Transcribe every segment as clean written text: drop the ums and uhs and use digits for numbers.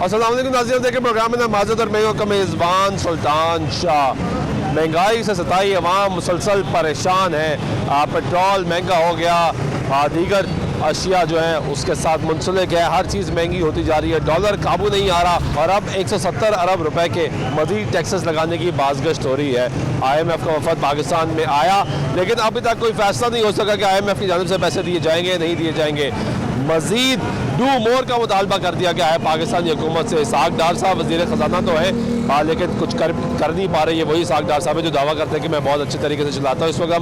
अस्सलाम वालेकुम नाज़रीन, देखें प्रोग्राम में माज़द और मैं का मेज़बान सुल्तान शाह। महंगाई से सताई अवाम मुसलसल परेशान है। पेट्रोल महंगा हो गया, दीगर अशिया जो है उसके साथ मुंसलिक है। हर चीज़ महंगी होती जा रही है, डॉलर काबू नहीं आ रहा और अब 170 अरब रुपए के मज़ीद टैक्सेस लगाने की बाज़गश्त हो रही है। IMF का वफद पाकिस्तान में आया, लेकिन अभी तक कोई फैसला नहीं हो सका कि IMF की जानिब से पैसे दिए जाएंगे नहीं दिए जाएंगे। मज़ीद डू मोर का मुतालबा कर दिया गया है पाकिस्तानी हुकूमत से। इसहाक डार साहब वज़ीर ख़जाना तो है, लेकिन कुछ कर नहीं पा रही है। वही इसहाक डार साहब है जो दावा करते हैं कि मैं बहुत अच्छे तरीके से चलाता हूँ। इस वक्त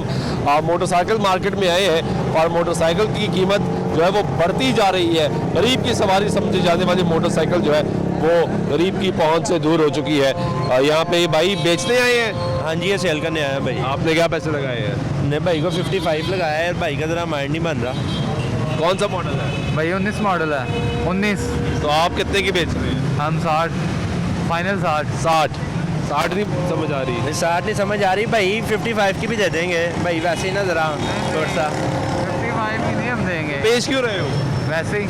हम मोटरसाइकिल मार्केट में आए हैं और मोटरसाइकिल की कीमत जो है वो बढ़ती जा रही है। गरीब की सवारी समझी जाने वाली मोटरसाइकिल जो है वो गरीब की पहुँच से दूर हो चुकी है। यहाँ पे भाई बेचने आए हैं? हाँ जी, ये सेल करने आया भाई। आपने क्या पैसे लगाए हैं? ने भाई को 55 लगाया है, भाई का ज़रा माइंड नहीं बन रहा। कौन सा मॉडल है भाई? 19 मॉडल है। 19। तो आप कितने की बेच रहे हैं? हम 60, फाइनल 60। 60 नहीं समझ आ रही। 60 नहीं समझ आ रही भाई, 55 की भी दे देंगे भाई, वैसे ही ना ज़रा थोड़ा सा। 55 की नहीं हम देंगे। बेच क्यों रहे हो? वैसे ही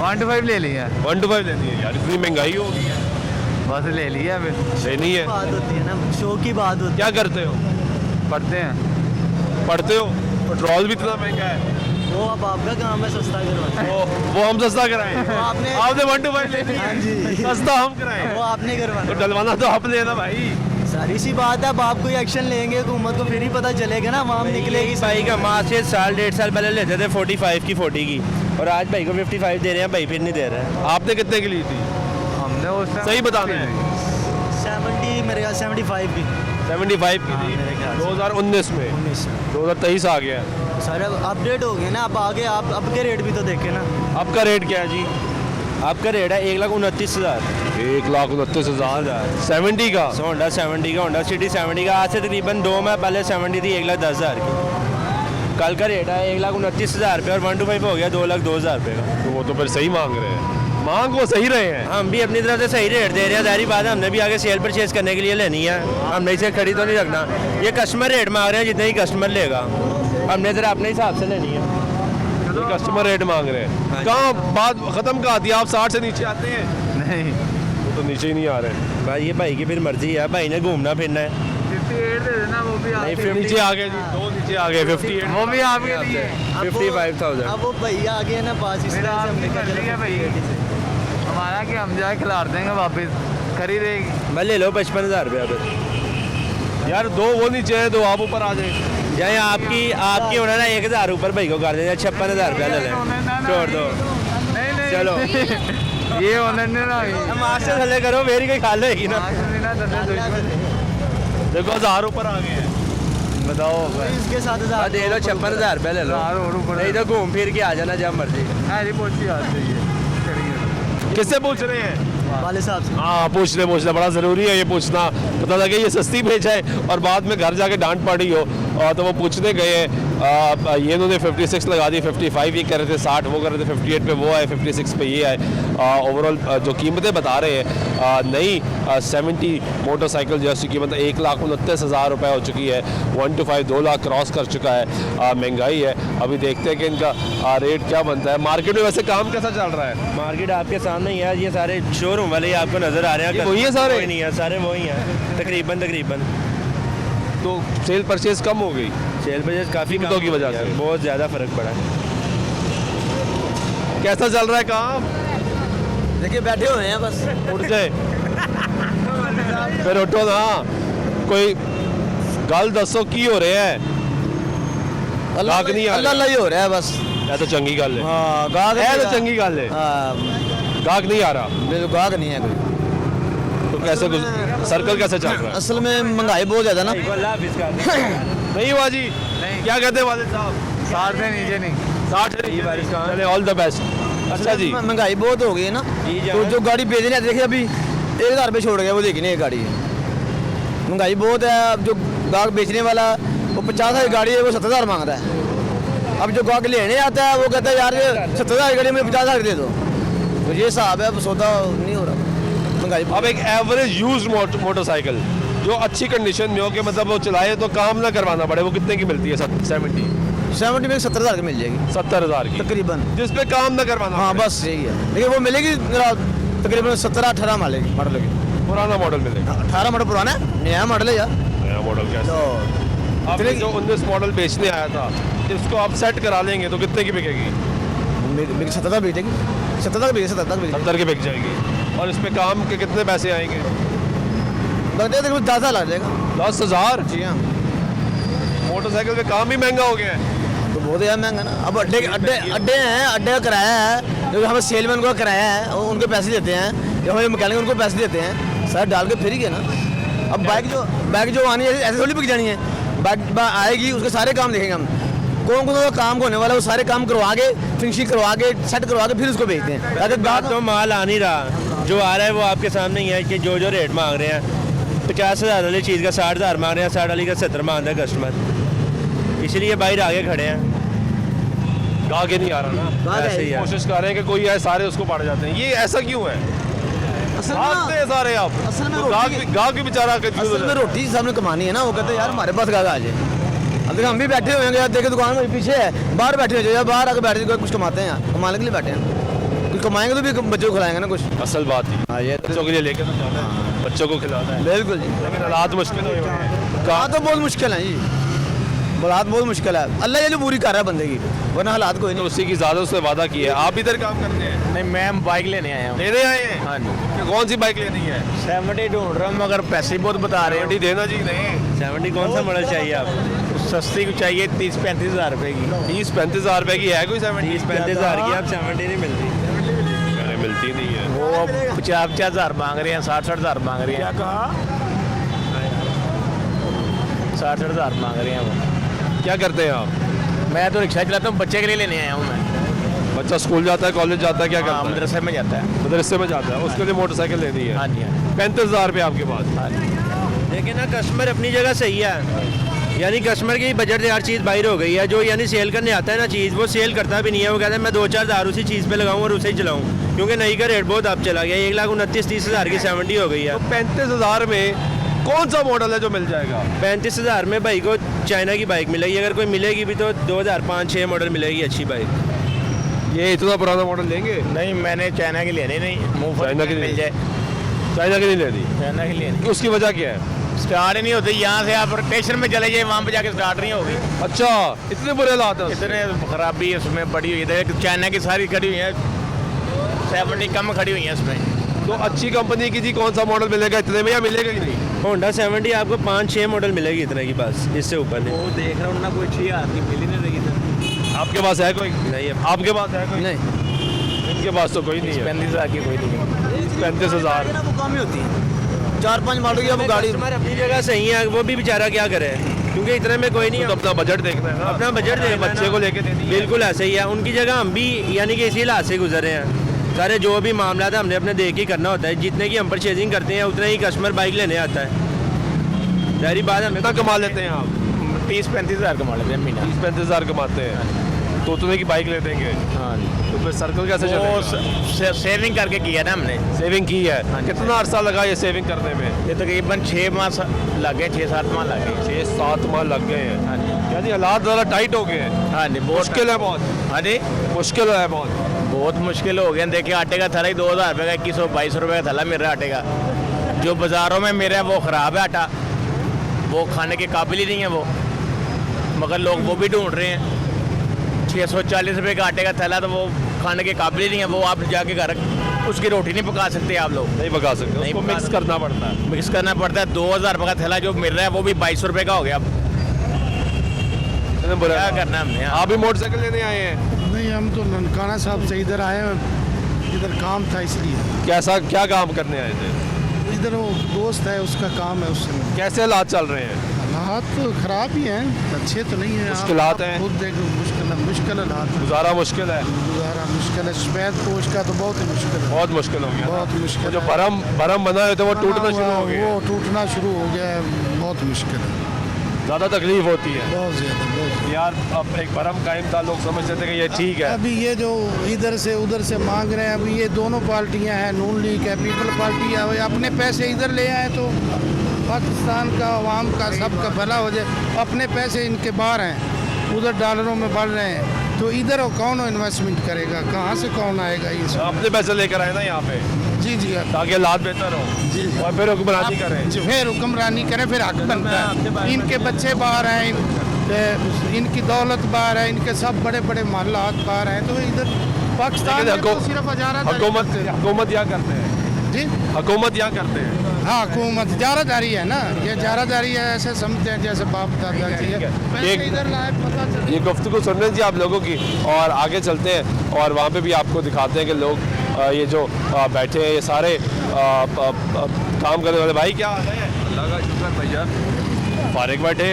1 to 5 ले लिया। 1 to 5 लेनी है यार, इतनी महंगाई हो गई है। बस ले लिया अभी। लेनी है। बात होती है ना, शो की बात होती क्या करते हो? पढ़ते हैं। पढ़ते हो? पेट्रोल भी इतना महंगा है। है। वो अब आपका काम है सस्ता करवाना। वो हम सस्ता कराएं। आपने 1 to 5 लेनी हाँ है, जी। सस्ता हम कराएं। वो आपने तो करवाना। डलवाना तो आप लेना भाई। सारी सी बात है, अब आप कोई एक्शन लेंगे हुकूमत को फिर ही पता चलेगा ना, आवाम निकलेगी। भाई का माँ से साल 1.5 साल पहले लेते थे 45 की 40 की, और आज भाई को 55 दे रहे हैं भाई, फिर नहीं दे रहे हैं। आपने कितने की ली थी? हमने उस टाइम सही बताना है। 70 मेरे ख्याल 75 की 75 की हाँ, थी मेरे ख्याल से। 2019 में। 19 2023 आ गया। सारे अपडेट हो गए ना, अब आगे आप अब के रेट भी तो देखे ना। आपका रेट क्या है जी? आपका रेट है 1,29,000। 1,29,000। 70 का? होंडा 70 का, होंडा सिटी 70 का। आज से तकरीबन 2 माह पहले 70 थी 1,10,000 की। कल का रेट है 1,29,000 रुपये और 1 to 5 हो गया 2,02,000 रुपये का। तो वो तो फिर सही मांग रहे हैं। मांग वो सही रहे हैं। हम भी अपनी तरफ से सही रेट दे रहे हैं, जाहिर बात है हमने भी आगे सेल परचेज करने के लिए लेनी है, हमने इसे खड़ी तो नहीं रखना। ये कस्टमर रेट मांग रहे हैं, जितने ही कस्टमर लेगा, हमने ज़रा अपने हिसाब से लेनी है। ये कस्टमर रेट मांग रहे हैं। कहाँ बात खत्म कहा थी? आप 60 से नीचे आते हैं? नहीं। वो तो नीचे ही नहीं आ रहे। भाई ये भाई की फिर मर्जी है, भाई ने घूमना फिरना है। 58 दे देना, वो भी नहीं, आपके फिर लिए। नीचे आ गए जी, 2 नीचे आ गए। 58 वो भी आपके लिए। अब वो- 55,000। अब वो भैया आ गए ना पास, इस मेरा तरह से आपकी हमने मर्जी है भैया। हमारा कि हम जाए खिला देंगे वापस, खरीदेगी। भाई ले लो 55,000 रुपये अब। यार 2 वो नीचे हैं, 2 आप ऊपर आ जाए। चाहे आपकी होना ना 1,000 ऊपर भाई को कर देना, 56,000 रुपया ले लें, छोड़ दो। नहीं नहीं चलो। ये होने नहीं ना। हम आज से थले करो, मेरी कोई खाल लेगी ना। देखो 1000 ऊपर आ गए हैं। बताओ इसके साथ हाँ, दे लो 56,000 रुपया ले लो, 1000 और ऊपर। नहीं तो घूम फिर के आ जाना जब मर्जी। अरे पहुंची बात है ये। किससे पूछ रहे हैं? वाले साहब से। हाँ, पूछना बड़ा ज़रूरी है ये पूछना। पता लगे ये सस्ती बेच है और बाद में घर जाके डांट पड़ी हो, और तो वो पूछने गए हैं। ये इन्होंने 56 लगा दी, 55 ये कह रहे थे, 60 वो कर रहे थे, 58 पे वो आए, 56 पे ये आए। ओवरऑल जो कीमतें बता रहे हैं, नई 70 मोटरसाइकिल जो है उसकी कीमत 1,29,000 रुपये हो चुकी है। 1 to 5 2 लाख क्रॉस कर चुका है। महंगाई है। अभी देखते हैं कि इनका रेट क्या बनता है। मार्केट में वैसे काम कैसा चल रहा है? मार्केट आपके सामने ही है, ये सारे शोरूम वाले ही आपको नजर आ रहे हैं। ये वही है सारे? कोई नहीं है, सारे वही हैं तकरीबन। तो सेल परचेज कम हो गई सेल परचेज काफ़ी कीमतों की वजह से? बहुत ज़्यादा फर्क पड़ा है। कैसा चल रहा है काम? देखिए बैठे हुए हैं बस। उठ जाए फिर उठो ना, कोई गल दसो की हो रहा है? गाहक नहीं आ रहे? अल्लाह ही हो रहा है बस। ये तो चंगी गल है। हाँ गाहक ये तो चंगी गल है। गाहक नहीं आ रहा गाहक नहीं है कोई। तो कैसे सर्कल कैसे चल रहा है? असल में महंगाई बहुत ज्यादा ना। अल्लाह हाफिज़ का। नहीं हुआ जी? नहीं। क्या कहते हैं वाले साहब? 60 से नीचे नहीं। 60 ये बारिश कहाँ है? चले, ऑल द बेस्ट। अच्छा जी, महंगाई बहुत हो गई है ना, जी तो जो गाड़ी बेचने आते देखिए अभी 1,000 रुपये छोड़ गया, वो देखी नहीं एक गाड़ी है। महंगाई बहुत है। अब जो गाहक बेचने वाला वो 50,000 की गाड़ी है, वो 70,000 मांग रहा है। अब जो गाहक लेने आता है वो कहता है यार 70,000 की गाड़ी मुझे 50,000 दे दो। तो ये हिसाब है, अब सौदा नहीं हो रहा। महंगाई अब एक एवरेज यूज मोटरसाइकिल जो अच्छी कंडीशन में हो, कि मतलब वो चलाए तो काम ना करवाना पड़े, वो कितने की मिलती है? 70 में 70,000 की मिल जाएगी 70,000 की, तकरीबन। जिस पे काम ना करवाना हाँ पड़े। बस यही है, लेकिन वो मिलेगी तकरीबन 17-18 मॉडल की। पुराना मॉडल मिलेगा। 18 मॉडल पुराना है, नया मॉडल है यार। नया मॉडल कैसा? तो आपने जो 19 मॉडल बेचने आया था, इसको आप सेट करा लेंगे तो कितने की बिकेगी? मेरी 70 तक बिकेगी, 70 तक बिकेगी, 70 तक बिकेगी। 70 की बिक जाएगी। और इस पे काम के कितने पैसे आएंगे? लगता है तकरीबन 10,000 लग जाएगा। 10,000? जी हाँ। मोटरसाइकिल पे काम भी महंगा हो गया है। तो बहुत यार महंगा ना। अब अड्डे अड्डे अड्डे हैं, अड्डे का किराया है, जो हमें सेलमैन को किराया है और उनके पैसे देते हैं, जो हमें मैकेनिक उनको पैसे देते हैं, सर डाल के फिर ही है ना। अब बाइक जो आनी है ऐसे थोड़ी बिक जानी है। बाइक आएगी, उसके सारे काम देखेंगे हम, कौन कौन सा काम होने वाला है, वो सारे काम करवा के फिनिशिंग करवा के सेट करवा के फिर उसको बेचते हैं। अगर बात तो माल आ नहीं रहा, जो आ रहा है वो आपके सामने ही है कि जो रेट मांग रहे हैं 50,000 वाली चीज़ का 60,000 मांग रहे हैं, 60 वाली का 70 मांग रहा है कस्टमर, इसलिए बाहर आगे खड़े हैं। गाहक नहीं आ रहा ना, ऐसे ही है। कोशिश कर रहे हैं कि कोई आए, सारे उसको पड़ जाते हैं। ये ऐसा क्यों है? असल भागते हैं सारे आप। असल में तो गाहक भी बेचारा असल में रोटी सबने कमानी है ना, वो कहते हैं यार हमारे पास गाहक आ जाए। अब देखो हम भी बैठे हुए हैं यार, देखे दुकान में पीछे है, बाहर बैठे हुए यार, बाहर आके बैठे कुछ कमाते हैं यार, कमाने के लिए बैठे हैं, कुछ कमाएंगे तो भी बच्चों को खिलाएंगे ना कुछ। असल बात ही। हाँ ये बच्चों के लिए लेके तो जाना है, बच्चों को खिलाना है, बिल्कुल जी। लेकिन हालात मुश्किल हो रहे हैं। कहाँ तो बहुत मुश्किल है जी, हालात बहुत मुश्किल है। अल्लाह ये जो पूरी कर रहा है बंदे की, वरना हालात कोई तो नहीं। उसी की ज़्यादा उसने वादा किया है। आप इधर काम करते हैं? नहीं, मैं बाइक लेने आया हूँ। लेने आए हैं? हाँ जी। कि कौन सी बाइक लेनी है? 70 ढूंढ रहा हूँ, मगर पैसे बहुत बता रहे गाड़ी देना जी नहीं। 70 कौन सा मॉडल चाहिए आपको? हो। सस्ती को चाहिए 30-35 हज़ार रुपये की। 30-35 हज़ार रुपए की है कोई 70? 30-35 हज़ार की आप 70 नहीं मिलती। अरे मिलती नहीं है। वो 50-50 हज़ार मांग रहे हैं, 60-60 हज़ार मांग रहे हैं। 60-60 हज़ार मांग रहे हैं वो। क्या करते हैं आप? मैं तो रिक्शा चलाता हूँ, बच्चे के लिए लेने आया हूँ मैं। बच्चा स्कूल जाता है, कॉलेज जाता है, क्या हाँ, करता है? मदरसे में जाता है। मदरसे में जाता है, उसके लिए मोटरसाइकिल लेनी है। हाँ जी, हाँ 35,000 रुपये आपके पास। जी। लेकिन ना कस्टमर अपनी जगह सही है, यानी कस्टमर की बजट से हर चीज़ बाहर हो गई है। जो यानी सेल करने आता है ना चीज़, वो सेल करता भी नहीं है। वो कहता है मैं 2-4 हज़ार उसी चीज़ पे लगाऊं और उसे ही चलाऊं, क्योंकि नई का रेट बहुत अब चला गया, 1,29,30 हज़ार की 70 हो गई है। तो 35,000 में कौन सा मॉडल है जो मिल जाएगा? 35,000 में भाई को चाइना की बाइक मिलेगी, अगर कोई मिलेगी भी तो 2005-6 मॉडल मिलेगी अच्छी बाइक। ये इतना पुराना मॉडल लेंगे? नहीं, मैंने चाइना की लेनी नहीं, मुँह चाइना की मिल जाए। चाइना की नहीं लेनी? चाइना की लेनी। उसकी वजह क्या है? स्टार्ट ही नहीं होती, यहाँ से आप स्टेशन में चले जाए, वहाँ पे जाके स्टार्ट नहीं होगी। अच्छा, इतने बुरे हालात हैं? इतने खराबी उसमें पड़ी हुई है। चाइना की सारी खड़ी हुई है, 70 कम खड़ी हुई है उसमें। तो अच्छी कंपनी की जी कौन सा मॉडल मिलेगा इतने में, या मिलेगा ही नहीं? होंडा 70 आपको 5-6 मॉडल मिलेगी इतने की, बस इससे ऊपर नहीं। वो देख रहा हूँ ना, कोई 6,000 की मिल ही नहीं रही था। आपके पास है कोई? नहीं है। आपके पास है कोई? नहीं, इनके पास तो कोई नहीं है। 35,000 की कोई नहीं। 35,000। वो काम ही होती है 4-5 मॉडल की। अब गाड़ी कस्टमर अपनी जगह सही है, वो भी बेचारा क्या करे, क्योंकि इतने में कोई नहीं तो अपना बजट देखना है ना, अपना बजट देखना है बच्चे ना। को लेके देनी है। बिल्कुल ऐसे ही है। उनकी जगह हम भी यानी कि इसी हालात से गुजर रहे हैं। सारे जो भी मामला है हमने अपने देख के करना होता है। जितने की हम परचेजिंग करते हैं उतना ही कस्टमर बाइक लेने आता है। सारी बात हमें कितना कमा लेते हैं आप? 30-35 हज़ार कमा लेते हैं महीना। 30-35,000 कमाते हैं, तो उतने की बाइक ले देंगे, हाँ जी। तो फिर सर्कल कैसे वो चलेगा? सेविंग करके किया ना हमने। सेविंग की है। हाँ जी। कितना अरसा लगा ये सेविंग करने में? ये तकरीबन 6 माह लग गए, 6-7 माह लग गए। 6-7 माह लग गए हैं। हाँ जी, यानी हालात ज़्यादा टाइट हो गए हैं। हाँ जी, बहुत मुश्किल है बहुत। हाँ जी, मुश्किल है बहुत। बहुत मुश्किल हो गया। देखिए आटे का थैला ही 2,000 रुपये का, 21-22 रुपये का थैला मिल रहा है आटे का। जो बाज़ारों में मेरा वो ख़राब है आटा, वो खाने के काबिल ही नहीं है वो, मगर लोग वो भी ढूंढ रहे हैं। 640 रुपये का आटे का थैला, तो वो खाने के काबिल ही नहीं है वो। आप जाके घर उसकी रोटी नहीं पका सकते आप लोग, नहीं पका सकते, नहीं उसको पका मिक्स सकते। करना पड़ता है। मिक्स करना पड़ता है। 2,000 रुपये का थैला जो मिल रहा है वो भी 22 रुपये का हो गया। अब इतने बुरे क्या हालात। करना है हमने? आप भी मोटरसाइकिल लेने आए हैं? नहीं, हम तो ननकाना साहब से इधर आए हैं, इधर काम था इसलिए। कैसा, क्या काम करने आए थे? इधर वो दोस्त है, उसका काम है उससे। कैसे हालात चल रहे हैं? हालात तो खराब ही हैं, अच्छे तो नहीं हैं। मुश्किलात आप हैं। खुद देखो, मुश्किल हालात हैं। गुजारा मुश्किल है, गुजारा मुश्किल है। सफेद पोश का तो बहुत ही मुश्किल है, बहुत मुश्किल हो गया। बहुत मुश्किल वो जो है। भरम बना है तो वो टूटना शुरू हो गया। वो टूटना शुरू हो गया है, बहुत मुश्किल है, ज़्यादा तकलीफ होती है बहुत ज़्यादा, बहुत ज़्यादा। यार। अब एक भरम कायम था, लोग समझते थे कि ये ठीक है। अभी ये जो इधर से उधर से मांग रहे हैं, अभी ये दोनों पार्टियां हैं, नून लीग है, पीपल पार्टी है। अपने पैसे इधर ले आए तो पाकिस्तान का, अवाम का, सबका भला हो जाए। अपने पैसे इनके बाहर हैं, उधर डॉलरों में बढ़ रहे हैं, तो इधर कौन इन्वेस्टमेंट करेगा? कहाँ से कौन आएगा ये सब? अपने पैसे लेकर आए ना यहाँ पे। जी जी ताकि हालात बेहतर हो जी और फिर हुक्मरानी करें। फिर हुक्मरानी करें, फिर हक बनता है। इनके बच्चे बाहर हैं, इनकी दौलत बाहर है, इनके सब बड़े बड़े मामलात बाहर हैं, तो इधर पाकिस्तान में तो सिर्फ हुकूमत यहाँ करते हैं जी हुकूमत यहाँ करते हैं। हाँ, हुकूमत जारादारी है ना, ये जारादारी है, ऐसे समझते हैं जैसे बाप दादा जी है। पैसे एक- इधर लाए, पता चले। ये गुफ्तगू सुन रहे हैं जी आप लोगों की, और आगे चलते हैं और वहाँ पे भी आपको दिखाते हैं कि लोग ये जो बैठे हैं ये सारे काम करने वाले। भाई क्या हाल है? अल्लाह का शुक्र भैया। फारिग बैठे?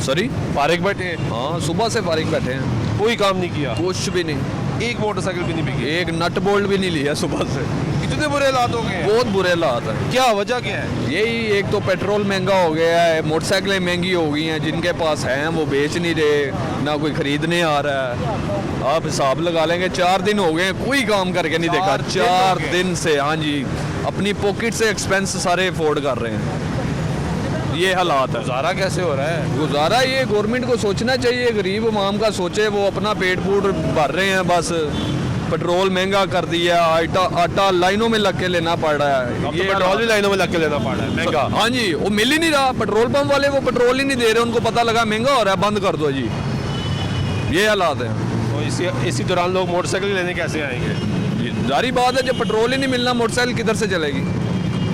सॉरी, फारिग बैठे? हाँ सुबह से फारिग बैठे हैं, कोई काम नहीं किया? कुछ भी नहीं, एक मोटरसाइकिल भी नहीं बिकी? एक नट बोल्ट भी नहीं लिया सुबह से। इतने बुरे हालात हो गए हैं? बहुत बुरे हालात हैं। क्या वजह क्या है? यही एक तो पेट्रोल महंगा हो गया है, मोटरसाइकिलें महंगी हो गई हैं, जिनके पास हैं वो बेच नहीं रहे, ना कोई खरीदने आ रहा है। आप हिसाब लगा लेंगे 4 दिन हो गए हैं, कोई काम करके नहीं देखा। 4 दिन हो 4 गए। दिन से, हाँ जी, अपनी पॉकेट से एक्सपेंस सारे अफोर्ड कर रहे हैं। ये हालात है। गुजारा कैसे हो रहा है? गुजारा ये गवर्नमेंट को सोचना चाहिए, गरीब अवाम का सोचे, वो अपना पेट फूट भर रहे हैं बस। पेट्रोल महंगा कर दिया, आटा लाइनों में लग के लेना पड़ रहा है। अब तो पेट्रोल भी लाइनों में लग के लेना पड़ रहा है महंगा। हाँ जी, वो मिल ही नहीं रहा। पेट्रोल पंप वाले वो पेट्रोल ही नहीं दे रहे, उनको पता लगा महंगा हो रहा है, बंद कर दो जी। ये हालात है। तो इसी दौरान लोग मोटरसाइकिल लेने कैसे आएंगे? जारी बात है, जब पेट्रोल ही नहीं मिलना मोटरसाइकिल किधर से चलेगी?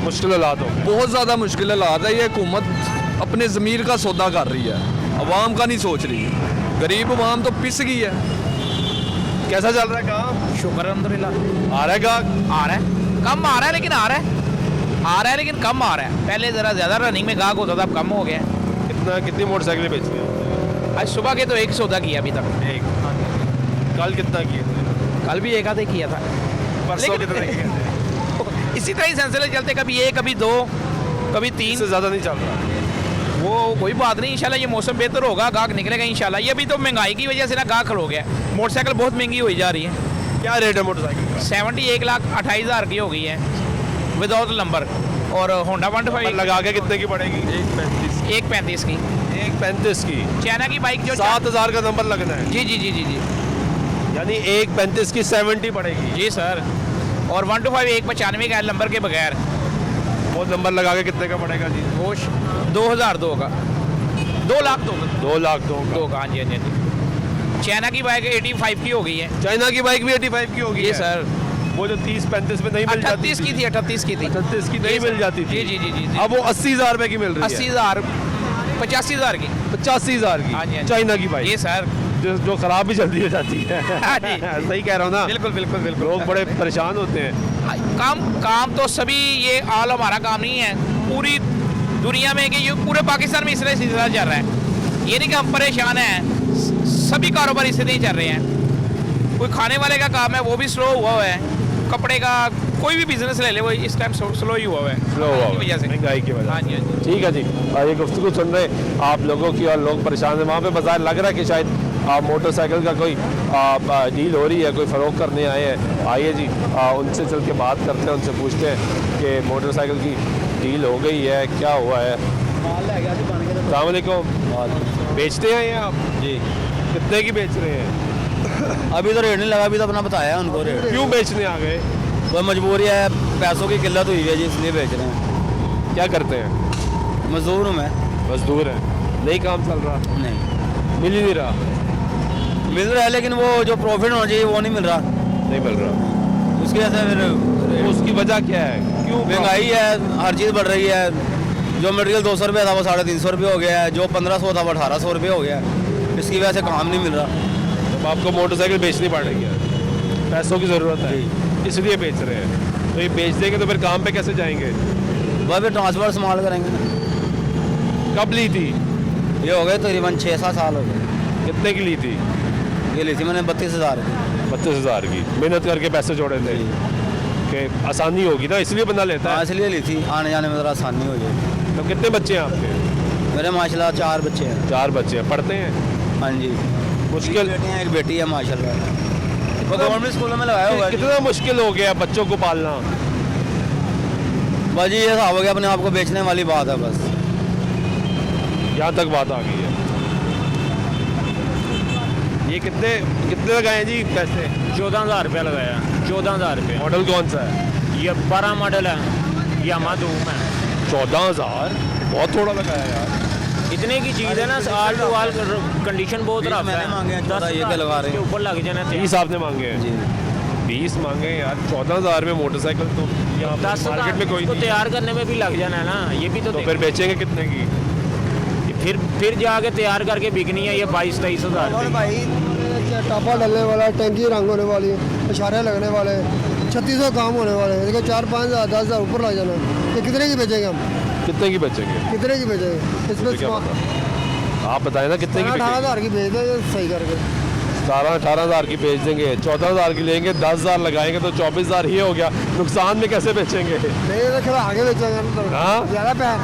मुश्किल हालात हो गए। बहुत ज़्यादा मुश्किल हालात है। ये हुकूमत अपने ज़मीर का सौदा कर रही है, अवाम का नहीं सोच रही। गरीब अवाम तो पिस गई है। कैसा चल रहा है काम? शुक्र अल्हम्दुलिल्लाह। आ रहा है गाहक? आ रहा है, कम आ रहा है लेकिन आ रहा है लेकिन कम आ रहा है। पहले ज़रा ज़्यादा रनिंग में गाहक होता था, अब कम हो गया है। कितनी मोटरसाइकिलें बेचती हैं? आज सुबह के तो एक सौदा किया अभी तक। एक। कल कितना किए थे? कल भी एक आधे किया था। परसों लेकिन- कितने किए थे? इसी तरह ही सिलसिले चलते, कभी एक, कभी दो, कभी तीन। इससे ज़्यादा नहीं चल रहा। वो कोई बात नहीं, इंशाल्लाह ये मौसम बेहतर होगा, गाहक निकलेगा इंशाल्लाह। ये अभी तो महंगाई की वजह से ना गाहक खड़ो गया। मोटरसाइकिल बहुत महंगी हुई जा रही है। क्या रेट है मोटरसाइकिल का? 71,28,000 की हो गई है विदाउट नंबर। और होंडा पर 125 लगा के कितने की पड़ेगी? 1,35 की। 1,35 की। चाइना की बाइक जो 7,000 का नंबर लगना है, जी जी जी जी जी यानी 1,35 की 70 पड़ेगी। जी सर। और 125 195 का नंबर के बगैर वो नंबर लगा के कितने का पड़ेगा जी? वो 2,002 का, 2 लाख 2 लाख दो का। 2 का। हाँ जी, हाँ जी, हाँ जी। चाइना की बाइक 85 की हो गई है। चाइना की बाइक भी 85 की होगी जी सर। वो जो 30-35 में नहीं मिल जाती 38 की थी, 38 की थी। 38 की नहीं जी मिल सर। जाती थी। जी जी जी जी जी। अब वो 80,000 रुपए की मिल रही है। 80,000 85,000 की। 85,000 हाँ जी, की हाँ जी। चाइना की बाइक, जी सर। जो खराब भी जल्दी हो जाती है। हाँ जी। सही कह रहा हूँ ना? बिल्कुल बिल्कुल बिल्कुल। लोग बड़े परेशान होते हैं। काम तो सभी, ये ऑल हमारा काम नहीं है, पूरी दुनिया में कि ये पूरे पाकिस्तान में इस तरह सिलसिला चल रहा है। ये नहीं कि हम परेशान हैं, सभी कारोबार इसी तरह ही चल रहे हैं। कोई खाने वाले का काम है वो भी स्लो हुआ है, कपड़े का कोई भी बिजनेस ले ले वो इस टाइम स्लो ही हुआ है लो हुआ की वजह से। महंगाई की वजह हाँ जी, हाँ जी। ठीक है जी। ये गुफ्तगू सुन रहे आप लोगों की और लोग परेशान हैं। वहाँ पे बाजार लग रहा है कि शायद मोटरसाइकिल का कोई डील हो रही है, कोई फ़रोख्त करने आए हैं। आइए जी, उनसे चल के बात करते हैं, उनसे पूछते हैं कि मोटरसाइकिल की डील हो गई है, क्या हुआ है। अस्सलाम वालेकुम। बेचते हैं ये आप? जी, कितने की बेच रहे हैं? अभी तो रेट नहीं लगा, अभी तो अपना बताया है उनको रेट। क्यों बेचने आ गए? कोई मजबूरी है, पैसों की किल्लत हुई है जी, इसलिए बेच रहे हैं। क्या करते हैं? मजदूर हूँ मैं। मजदूर हैं, नहीं काम चल रहा, नहीं, मिल ही नहीं रहा। मिल रहा है लेकिन वो जो प्रॉफिट होना चाहिए वो नहीं मिल रहा। नहीं मिल रहा, उसकी वजह से फिर उसकी वजह क्या है? क्यों महंगाई है, हर चीज़ बढ़ रही है। जो मटेरियल 200 रुपये था वो 350 रुपये हो गया है, जो 1500 था वो 1800 रुपये हो गया है। इसकी वजह से काम नहीं मिल रहा। तो आपको मोटरसाइकिल बेचनी पड़ेगी, पैसों की ज़रूरत है, इसलिए बेच रहे हैं। तो ये बेच देंगे तो फिर काम पे कैसे जाएंगे? वह फिर ट्रांसपोर्ट संभाल करेंगे ना। कब ली थी? ये हो गए तकरीबन 6-7 साल हो गए। कितने की ली थी? ये ली थी मैंने 32,000 की। 32,000 की। मेहनत करके पैसे जोड़े थे कि आसानी होगी ना, इसलिए बंदा लेता हाँ, है। इसलिए ली थी, आने जाने में ज़रा आसानी हो जाए। तो कितने बच्चे हैं आपके? मेरे माशाल्लाह 4 बच्चे हैं। 4 बच्चे हैं, पढ़ते हैं? हाँ जी, मुश्किल बेटे हैं, एक बेटी है माशाल्लाह। वो गवर्नमेंट स्कूलों में लगाया हुआ है। कितना मुश्किल हो गया बच्चों को पालना? बस जी ये हिसाब हो गया, अपने आप को बेचने वाली बात है बस। यहाँ तक बात आ गई है। ये कितने कितने लगाए जी पैसे? 14,000 रुपया लगाया। 14,000 रुपये। मॉडल कौन सा है? ये 12 मॉडल है, यामा धूम है। 14,000 बहुत थोड़ा लगाया यार। इतने की चीज़ है ना, आल टू आल कंडीशन बहुत रफ मैंने मांगे हैं, है। 14 ये के लगा रहे हैं। के ऊपर लग जाना 30 आपने मांगे हैं। 20 मांगे हैं यार। 14,000 में मोटरसाइकिल तो यहाँ पर 10 मार्केट में कोई को नहीं। तैयार करने में भी लग जाना है ना, ये भी तो तो फिर बेचेंगे कितने की? फिर जाके तैयार करके बिकनी है ये 22-23 हज़ार और की। भाई टापा डलने वाला, टंकी रंग होने वाली, इशारे लगने वाले, 3600 काम होने वाले हैं। देखो 4-5 हज़ार 10 हज़ार ऊपर लग जाना है। तो कितने की बेचेंगे हम? कितने की बेचेंगे? कितने की बेचेंगे? मुझे क्या इसमें पता? आप बताएं ना कितने की 18 बेचेंगे? हज़ार की बेच दो सही करके। 17-18 हज़ार की बेच देंगे। 14,000 की लेंगे, 10,000 लगाएंगे तो 24,000 ही हो गया। नुकसान में कैसे बेचेंगे? नहीं तो खिला आगे बेचेंगे हम तो। हाँ? ज़्यादा पैसा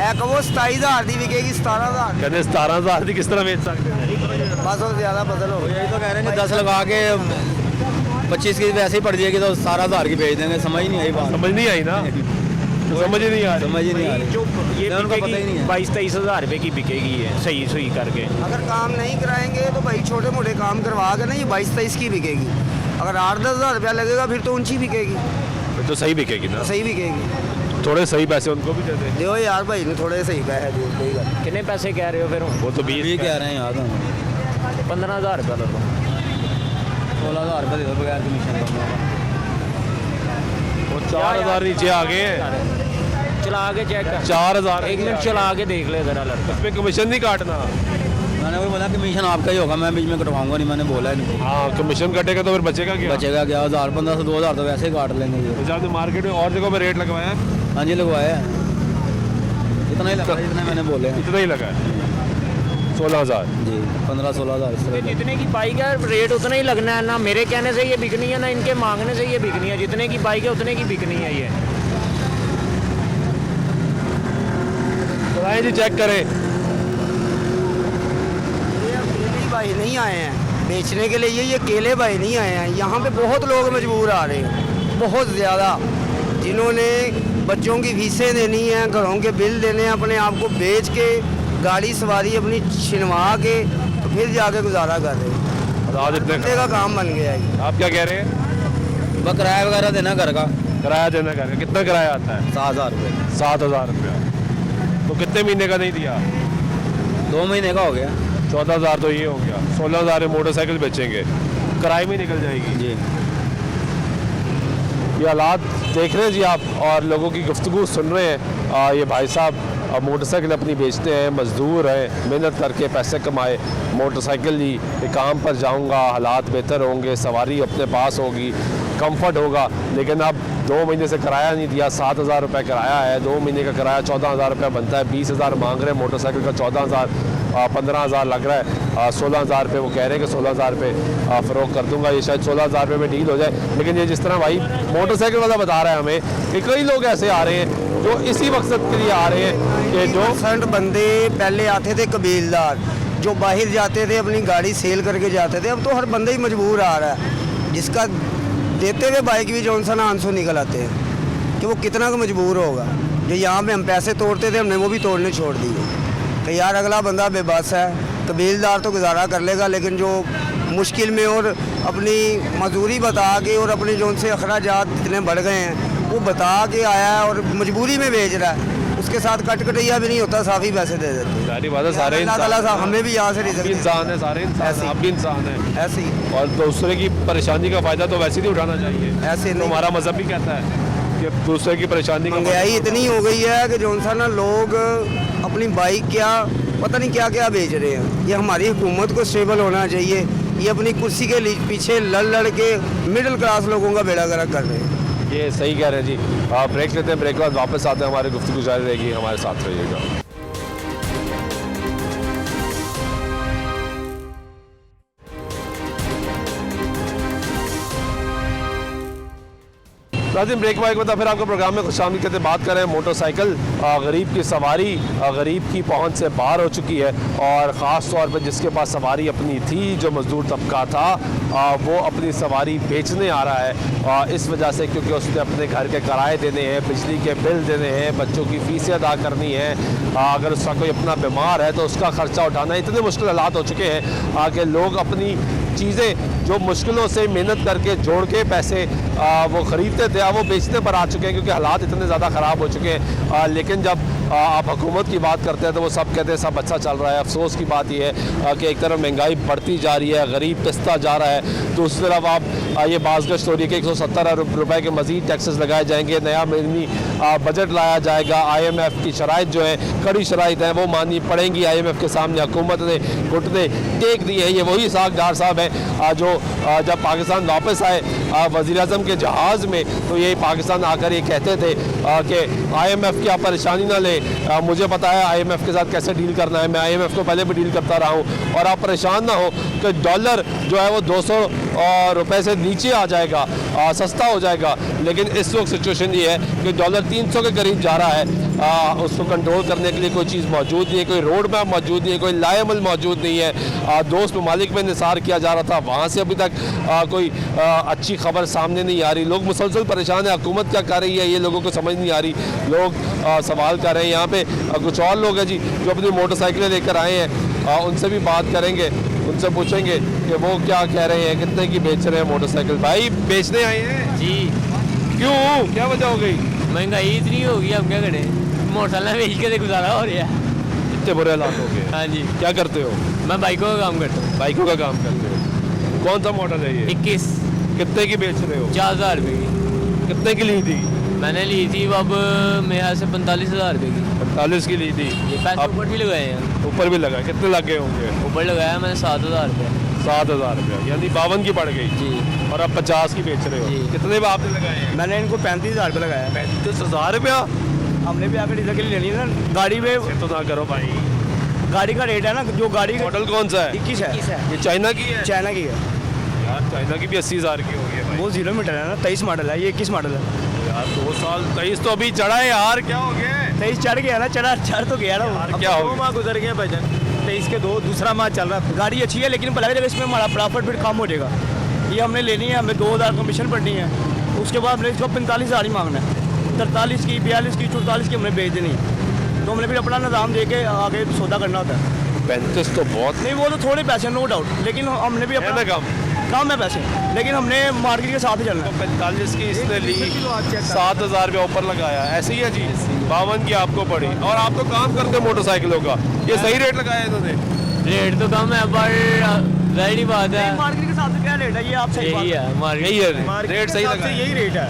27,000 की बिकेगी। 17,000 कहते 17,000 की किस तरह बेच सकते हैं? बस और ज़्यादा बदल हो गया। यही तो कह रहे हैं कि 10 लगा के 25 की वैसे ही पड़ जाएगी तो 17,000 की भेज देंगे। समझ नहीं आई बात, समझ नहीं आई ना, तो समझ ही नहीं आ रही। समझ ही नहीं आ रही। जो ये उनको पता ही नहीं है। 22-23 हज़ार रुपये की बिकेगी है, सही करके। अगर काम नहीं कराएंगे तो भाई छोटे मोटे काम करवा के ना ये 22-23 की बिकेगी। अगर 8-10 हज़ार रुपया लगेगा फिर तो ऊंची बिकेगी, फिर तो सही बिकेगी ना। सही बिकेगी। थोड़े सही पैसे उनको भी दे दें। देखो यार भाई ने थोड़े सही पैसे दे देगा। कितने पैसे कह रहे हो फिर? वो तो 20 ये कह रहे हैं यार, 15,000 रुपये ले लो। 16,000 रुपये दे दो बगैर कमीशन का। वो 4,000 नीचे आ गए हैं। चला के चेक कर, 4,000 एक मिनट चला के देख ले जरा लड़का। इसमें कमीशन नहीं काटना। मैंने वही बोला कमीशन आपका ही होगा, मैं बीच में कटवाऊंगा नहीं, मैंने बोला नहीं। हाँ, कमीशन कटेगा तो फिर बचेगा क्या? बचेगा क्या? 1,000 1500 2,000 तो वैसे ही काट लेंगे ये। जैसे आपने मार्केट में और जगह पे रेट लगवाया है, हाँ जी लगवाया है, इतना ही लगा जितना मैंने बोले हैं इतना ही लगा है। 16,000। जी, 15-16,000 इस तरह। जितने की बाइक है रेट उतना ही लगना है ना, मेरे कहने से ये बिकनी है ना इनके मांगने से ये बिकनी है। जितने की बाइक है उतने की बिकनी है ये। तो आए जी चेक करें। ये अकेले भाई नहीं आए हैं बेचने के लिए, ये अकेले भाई नहीं आए हैं। यहाँ पे बहुत लोग मजबूर आ रहे हैं, बहुत ज़्यादा, जिन्होंने बच्चों की फीसें देनी है, घरों के बिल देने हैं, अपने आप को बेच के गाड़ी सवारी अपनी छिनवा के तो फिर जाके गुजारा कर रहे हैं। आज इतने बंदे का काम बन गया है। आप क्या कह रहे हैं? बस किराया वगैरह देना घर का किराया देना करके कितना किराया आता है? 7,000 रुपये। 7,000 रुपया। तो कितने महीने का नहीं दिया? 2 महीने का हो गया। 14,000 तो ये हो गया। 16,000 में मोटरसाइकिल बेचेंगे, किराए में निकल जाएगी। जी, ये हालात देख रहे हैं जी आप, और लोगों की गुफ्तगू सुन रहे हैं। ये भाई साहब मोटरसाइकिल अपनी बेचते हैं, मजदूर हैं, मेहनत करके पैसे कमाए। मोटरसाइकिल जी ये काम पर जाऊंगा, हालात बेहतर होंगे, सवारी अपने पास होगी, कंफर्ट होगा। लेकिन अब 2 महीने से किराया नहीं दिया, 7,000 रुपये किराया है। 2 महीने का किराया 14,000 रुपये बनता है। 20,000 मांग रहे हैं मोटरसाइकिल का, 14,000 15,000 लग रहा है। 16,000 रुपये वो कह रहे हैं कि 16,000 रुपये फ़रोख्त कर दूंगा। ये शायद 16,000 रुपये में डील हो जाए। लेकिन ये जिस तरह भाई मोटरसाइकिल वाला बता रहा है हमें कि कई लोग ऐसे आ रहे हैं जो इसी मकसद के लिए आ रहे हैं कि जो 80% बंदे पहले आते थे कबीलदार, जो बाहर जाते थे अपनी गाड़ी सेल करके जाते थे। अब तो हर बंदा ही मजबूर आ रहा है, जिसका देते हुए बाइक भी जौन सा ना आंसू निकल आते हैं कि वो कितना का मजबूर होगा। जो यहाँ पे हम पैसे तोड़ते थे हमने वो भी तोड़ने छोड़ दिए। तो यार अगला बंदा बेबस है, कबीलदार तो गुजारा कर लेगा, लेकिन जो मुश्किल में और अपनी मजदूरी बता के और अपने जो उनसे अखराजात इतने बढ़ गए हैं वो बता के आया है और मजबूरी में बेच रहा है, उसके साथ कटकटैया भी नहीं होता, साफ़ी पैसे दे देते हैं। सारी बात है, सारे अल्लाह ताला साहब हमें भी यहाँ से रिज़्क दे। इंसान है, सारे इंसान ऐसे हैं, ही। आप भी इंसान हैं। ऐसे ही और दूसरे की परेशानी का फ़ायदा तो वैसे नहीं उठाना चाहिए। ऐसे तो नहीं। हमारा मज़हब भी कहता है कि दूसरे की परेशानी का महंगाई इतनी हो गई है कि जो सा ना लोग अपनी बाइक क्या पता नहीं क्या क्या बेच रहे हैं। ये हमारी हुकूमत को स्टेबल होना चाहिए। ये अपनी कुर्सी के पीछे लड़ के मिडिल क्लास लोगों का बेड़ा गर्क कर रहे हैं। ये सही कह रहे हैं जी। आप ब्रेक लेते हैं, ब्रेक के बाद वापस आते हैं, हमारी गुफ्तगू जारी रहेगी, हमारे साथ रहिएगा। नाज़रीन ब्रेक के बाद फिर आपको प्रोग्राम में खुशामदीद कहते बात करें। मोटरसाइकिल गरीब की सवारी गरीब की पहुंच से बाहर हो चुकी है, और ख़ास तौर पर जिसके पास सवारी अपनी थी, जो मज़दूर तबका था, वो अपनी सवारी बेचने आ रहा है। इस वजह से क्योंकि उसने अपने घर के किराए देने हैं, बिजली के बिल देने हैं, बच्चों की फ़ीसें अदा करनी है, अगर उसका कोई अपना बीमार है तो उसका ख़र्चा उठाना। इतने मुश्किल हालात हो चुके हैं कि लोग अपनी चीज़ें जो मुश्किलों से मेहनत करके जोड़ के पैसे वो ख़रीदते थे, अब वो बेचने पर आ चुके हैं क्योंकि हालात इतने ज़्यादा ख़राब हो चुके हैं। लेकिन जब आप हुकूमत की बात करते हैं तो वो सब कहते हैं सब अच्छा चल रहा है। अफसोस की बात यह है कि एक तरफ महंगाई बढ़ती जा रही है, गरीब पिसता जा रहा है, दूसरी तरफ आप ये बाज़गश्त हो रही है कि 170 रुपए के मज़ीद टैक्सेस लगाए जाएंगे, नया महीनी बजट लाया जाएगा, IMF की शराइत जो है कड़ी शराइत हैं वो माननी पड़ेंगी। IMF के सामने हुकूमत ने घुटने टेक दिए हैं। ये वही इसाक डार साहब हैं जो जब पाकिस्तान वापस आए वज़ीर-ए-आज़म के जहाज़ में तो ये पाकिस्तान आकर ये कहते थे कि IMF की आप परेशानी ना लें, मुझे पता है IMF के साथ कैसे डील करना है, मैं IMF को पहले भी डील करता रहा हूँ और आप परेशान ना हो कि डॉलर जो है वो 200 रुपए से नीचे आ जाएगा, सस्ता हो जाएगा। लेकिन इस वक्त सिचुएशन ये है कि डॉलर 300 के करीब जा रहा है। उसको कंट्रोल करने के लिए कोई चीज़ मौजूद नहीं है, कोई रोड मैप मौजूद नहीं है, कोई लाएमल मौजूद नहीं है। दोस्त ममालिक में निसार किया जा रहा था, वहाँ से अभी तक कोई अच्छी खबर सामने नहीं आ रही। लोग मुसलसल परेशान है, हुकूमत क्या कर रही है ये लोगों को समझ नहीं आ रही। लोग सवाल कर रहे हैं। यहाँ पे कुछ और लोग हैं जी जो अपनी मोटरसाइकिलें लेकर आए हैं, उनसे भी बात करेंगे, उनसे पूछेंगे कि वो क्या कह रहे हैं, कितने की बेच रहे हैं मोटरसाइकिल। भाई बेचने आए हैं जी। क्यों, क्या वजह हो गई? महंगाई इतनी हो गई, हम क्या करें, मोटरसाइकिल बेच के तो गुजारा हो रहा है। इतने बुरे हालात हो गए। हाँ जी। क्या करते हो? मैं बाइकों का काम करता हूँ। बाइकों का काम करते हो। कौन सा मॉडल है ये? 21। कितने की बेच रहे हो? 4000 रुपये की कितने की ली थी? मैंने ली थी अब मेरे ख्याल से 45,000 रुपये की। 45 की ली थी। ये पैसे ऊपर भी लगाए हैं। ऊपर भी लगा, कितने लग गए होंगे? ऊपर लगाया मैंने 7,000 रुपये। 7,000 रुपया, यानी 52 की पड़ गई जी। और अब 50 की बेच रहे हो। जी। कितने में आपने लगाए हैं? मैंने इनको 35,000 रुपये लगाया। 35,000 रुपया? हमने भी आकर डीजल के लिए लेनी है ना गाड़ी में। तो ना करो भाई, गाड़ी का रेट है ना, जो गाड़ी मॉडल कौन सा है? 21 है। ये चाइना की है? चाइना की है। यार चाइना की भी 80,000 की होगी भाई। वो 0 मीटर है ना, 23 मॉडल है, ये 21 मॉडल है। यार 2 साल 23 तो अभी चढ़ा है यार, क्या हो गया? 23 चढ़ गया ना, चढ़ तो गया ना। यार क्या हो गया? गुजर गया भाईजान, 23 के दूसरा माह चल रहा है। गाड़ी अच्छी है लेकिन पता चलेगा इसमें हमारा प्रॉफिट फिर कम हो जाएगा। ये हमने लेनी है, हमें 2000 कमीशन पड़नी है, उसके बाद हमने इसको 45,000 ही मांगना है। 43 की, 42 की, 44 की हमने बेच देनी है। तो हमने फिर अपना निज़ाम दे के आगे सौदा करना होता है। 35 तो बहुत नहीं, वो तो थोड़े पैसे नो डाउट, लेकिन हमने भी अपना कम है पैसे, लेकिन हमने मार्केट के साथ ही चलना है। 45 की इसने ली, 7,000 रुपया ऊपर लगाया, ऐसे ही है जी। 52 की आपको पड़ी और आप तो काम करते हो मोटरसाइकिलों का, ये सही रेट लगाया इन्होंने? रेट तो कम है पर जाहिर बात है मार्केट के साथ क्या रेट है, ये आप सही यही है मार्केट। यही है रेट सही लगा, लगाया। यही रेट है।